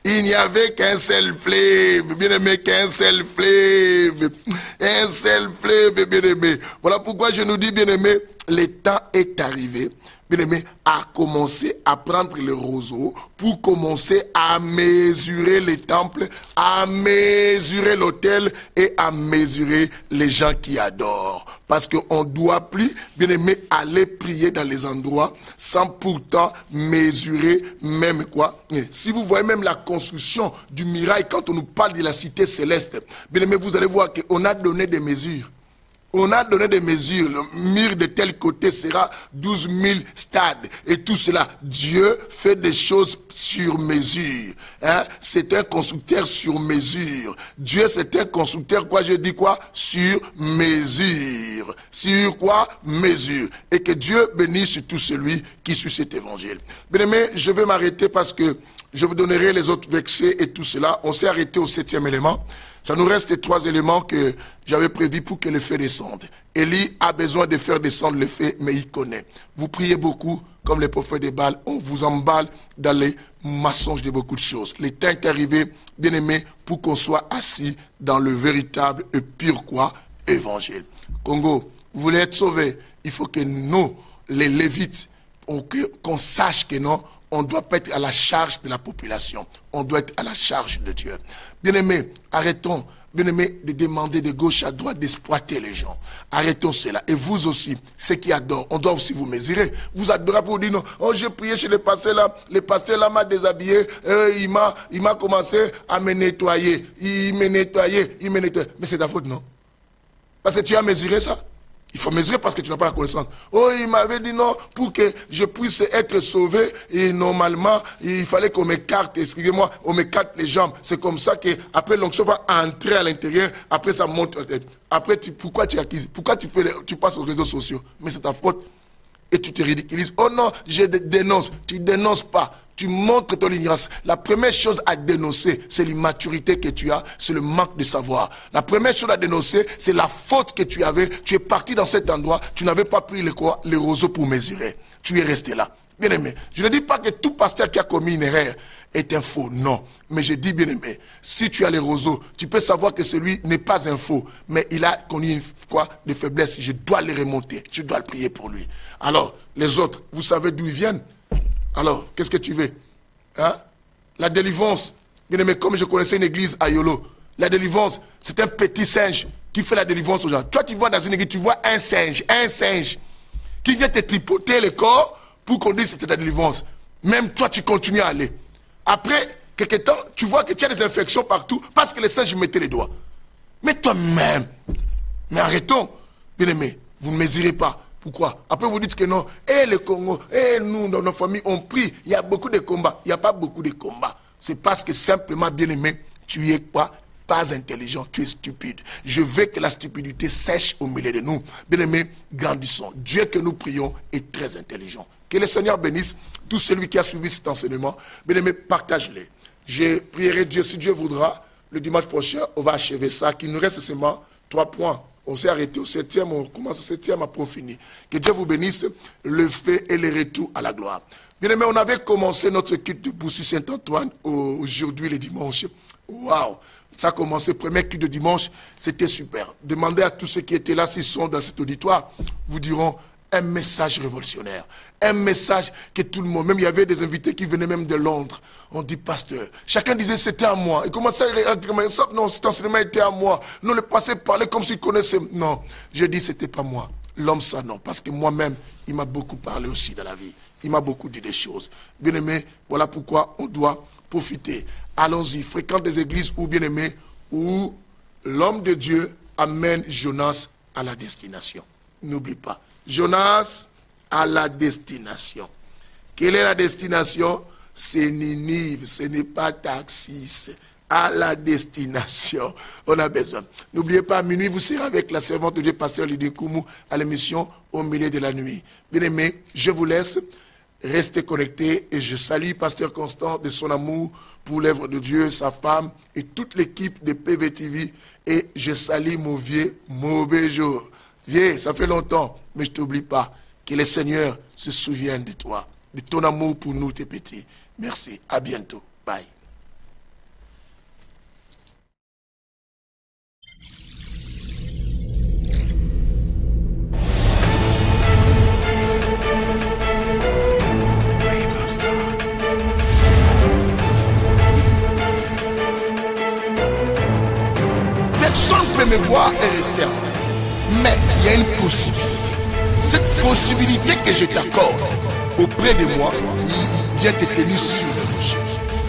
Il n'y avait qu'un seul fleuve, bien aimé, qu'un seul fleuve. Un seul fleuve, bien aimé. Voilà pourquoi je nous dis, bien aimé, le temps est arrivé, bien aimé, à commencer à prendre le roseau pour commencer à mesurer les temples, à mesurer l'autel et à mesurer les gens qui adorent. Parce qu'on ne doit plus, bien aimé, aller prier dans les endroits sans pourtant mesurer même quoi. Si vous voyez même la construction du mirail, quand on nous parle de la cité céleste, bien aimé, vous allez voir qu'on a donné des mesures. On a donné des mesures. Le mur de tel côté sera 12 000 stades. Et tout cela, Dieu fait des choses sur mesure. Hein? C'est un constructeur sur mesure. Dieu, c'est un constructeur, quoi, je dis quoi? Sur mesure. Sur quoi? Mesure. Et que Dieu bénisse tout celui qui suit cet évangile. Bien aimé, je vais m'arrêter parce que je vous donnerai les autres versets et tout cela. On s'est arrêté au 7e élément. Ça nous reste 3 éléments que j'avais prévus pour que le feu descende. Élie a besoin de faire descendre le feu, mais il connaît. Vous priez beaucoup, comme les prophètes de Baal, on vous emballe dans les mensonges de beaucoup de choses. Le temps est arrivé, bien aimé, pour qu'on soit assis dans le véritable et pur quoi? Évangile. Congo, vous voulez être sauvés, il faut que nous, les Lévites, qu'on sache que non, on ne doit pas être à la charge de la population. On doit être à la charge de Dieu. Bien-aimés, arrêtons bien-aimé, de demander de gauche à droite, d'exploiter les gens. Arrêtons cela. Et vous aussi, ceux qui adorent, on doit aussi vous mesurer. Vous adorez pour dire non, oh j'ai prié chez le pasteur là m'a déshabillé, il m'a commencé à me nettoyer. Il me nettoyait. Mais c'est ta faute, non? Parce que tu as mesuré ça. Il faut mesurer parce que tu n'as pas la connaissance. Oh, il m'avait dit non, pour que je puisse être sauvé, et normalement, il fallait qu'on m'écarte, excusez-moi, on m'écarte les jambes. C'est comme ça que après l'onction va entrer à l'intérieur, après ça monte. Après, pourquoi tu acquises? Pourquoi tu passes aux réseaux sociaux? Mais c'est ta faute. Et tu te ridiculises. Oh non, je dénonce. Tu ne dénonces pas. Tu montres ton ignorance. La première chose à dénoncer, c'est l'immaturité que tu as, c'est le manque de savoir. La première chose à dénoncer, c'est la faute que tu avais. Tu es parti dans cet endroit, tu n'avais pas pris les roseaux pour mesurer. Tu es resté là. Bien aimé, je ne dis pas que tout pasteur qui a commis une erreur est un faux, non. Mais je dis bien aimé, si tu as les roseaux, tu peux savoir que celui n'est pas un faux, mais il a connu des faiblesses. Je dois les remonter, je dois le prier pour lui. Alors, les autres, vous savez d'où ils viennent? Alors, qu'est-ce que tu veux? Hein? La délivrance, bien aimé, comme je connaissais une église à Yolo, la délivrance, c'est un petit singe qui fait la délivrance aux gens. Toi, tu vois dans une église, tu vois un singe qui vient te tripoter le corps pour qu'on dise que c'était la délivrance. Même toi, tu continues à aller. Après, quelque temps, tu vois que tu as des infections partout parce que les singes mettaient les doigts. Mais toi-même, mais arrêtons, bien aimé, vous ne mesurez pas. Pourquoi? Après vous dites que non, le Congo, nous, dans nos familles, on prie, il y a beaucoup de combats. Il n'y a pas beaucoup de combats. C'est parce que simplement, bien aimé, tu es quoi? Pas intelligent, tu es stupide. Je veux que la stupidité sèche au milieu de nous. Bien aimé, grandissons. Dieu que nous prions est très intelligent. Que le Seigneur bénisse tout celui qui a suivi cet enseignement. Bien aimé, partage-les. Je prierai Dieu, si Dieu voudra, le dimanche prochain, on va achever ça, qu'il nous reste seulement 3 points. On s'est arrêté au 7e, on commence au 7e, après on finit. Que Dieu vous bénisse, le fait et le retour à la gloire. Bien aimé, on avait commencé notre culte de Boussu Saint-Antoine aujourd'hui, le dimanche. Waouh! Ça a commencé, premier culte de dimanche, c'était super. Demandez à tous ceux qui étaient là, s'ils sont dans cet auditoire, vous diront un message révolutionnaire. Un message que tout le monde, même il y avait des invités qui venaient même de Londres. On dit pasteur. Chacun disait c'était à moi. Il commençait à dire non, cet enseignement était à moi. Non, le passé parlait comme s'il connaissait. Non, je dis c'était pas moi. L'homme ça non. Parce que moi-même, il m'a beaucoup parlé aussi dans la vie. Il m'a beaucoup dit des choses. Bien aimé, voilà pourquoi on doit profiter. Allons-y, fréquente des églises où bien aimé, où l'homme de Dieu amène Jonas à la destination. N'oublie pas. Jonas à la destination. Quelle est la destination? C'est Ninive, ce n'est pas Taxis. À la destination, on a besoin. N'oubliez pas, à minuit, vous serez avec la servante de Dieu, pasteur Lydie Koumou, à l'émission Au milieu de la nuit. Bien aimé, je vous laisse. Restez connectés et je salue pasteur Constant de son amour pour l'œuvre de Dieu, sa femme et toute l'équipe de PVTV. Et je salue mon vieux Mobejo. Vieux, ça fait longtemps, mais je ne t'oublie pas. Que le Seigneur se souvienne de toi, de ton amour pour nous, tes petits. Merci, à bientôt. Bye. Personne ne peut me voir et rester. Mais il y a une possibilité. Cette possibilité que je t'accorde auprès de moi, il vient te tenir sur le rocher.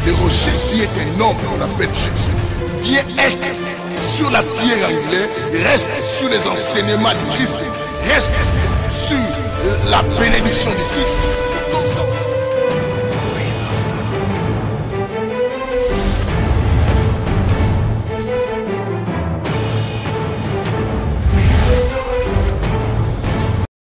Le rocher qui est un homme qu'on appelle Jésus, vient être sur la pierre angulaire, reste sur les enseignements du Christ, reste sur la bénédiction du Christ. Comme ça.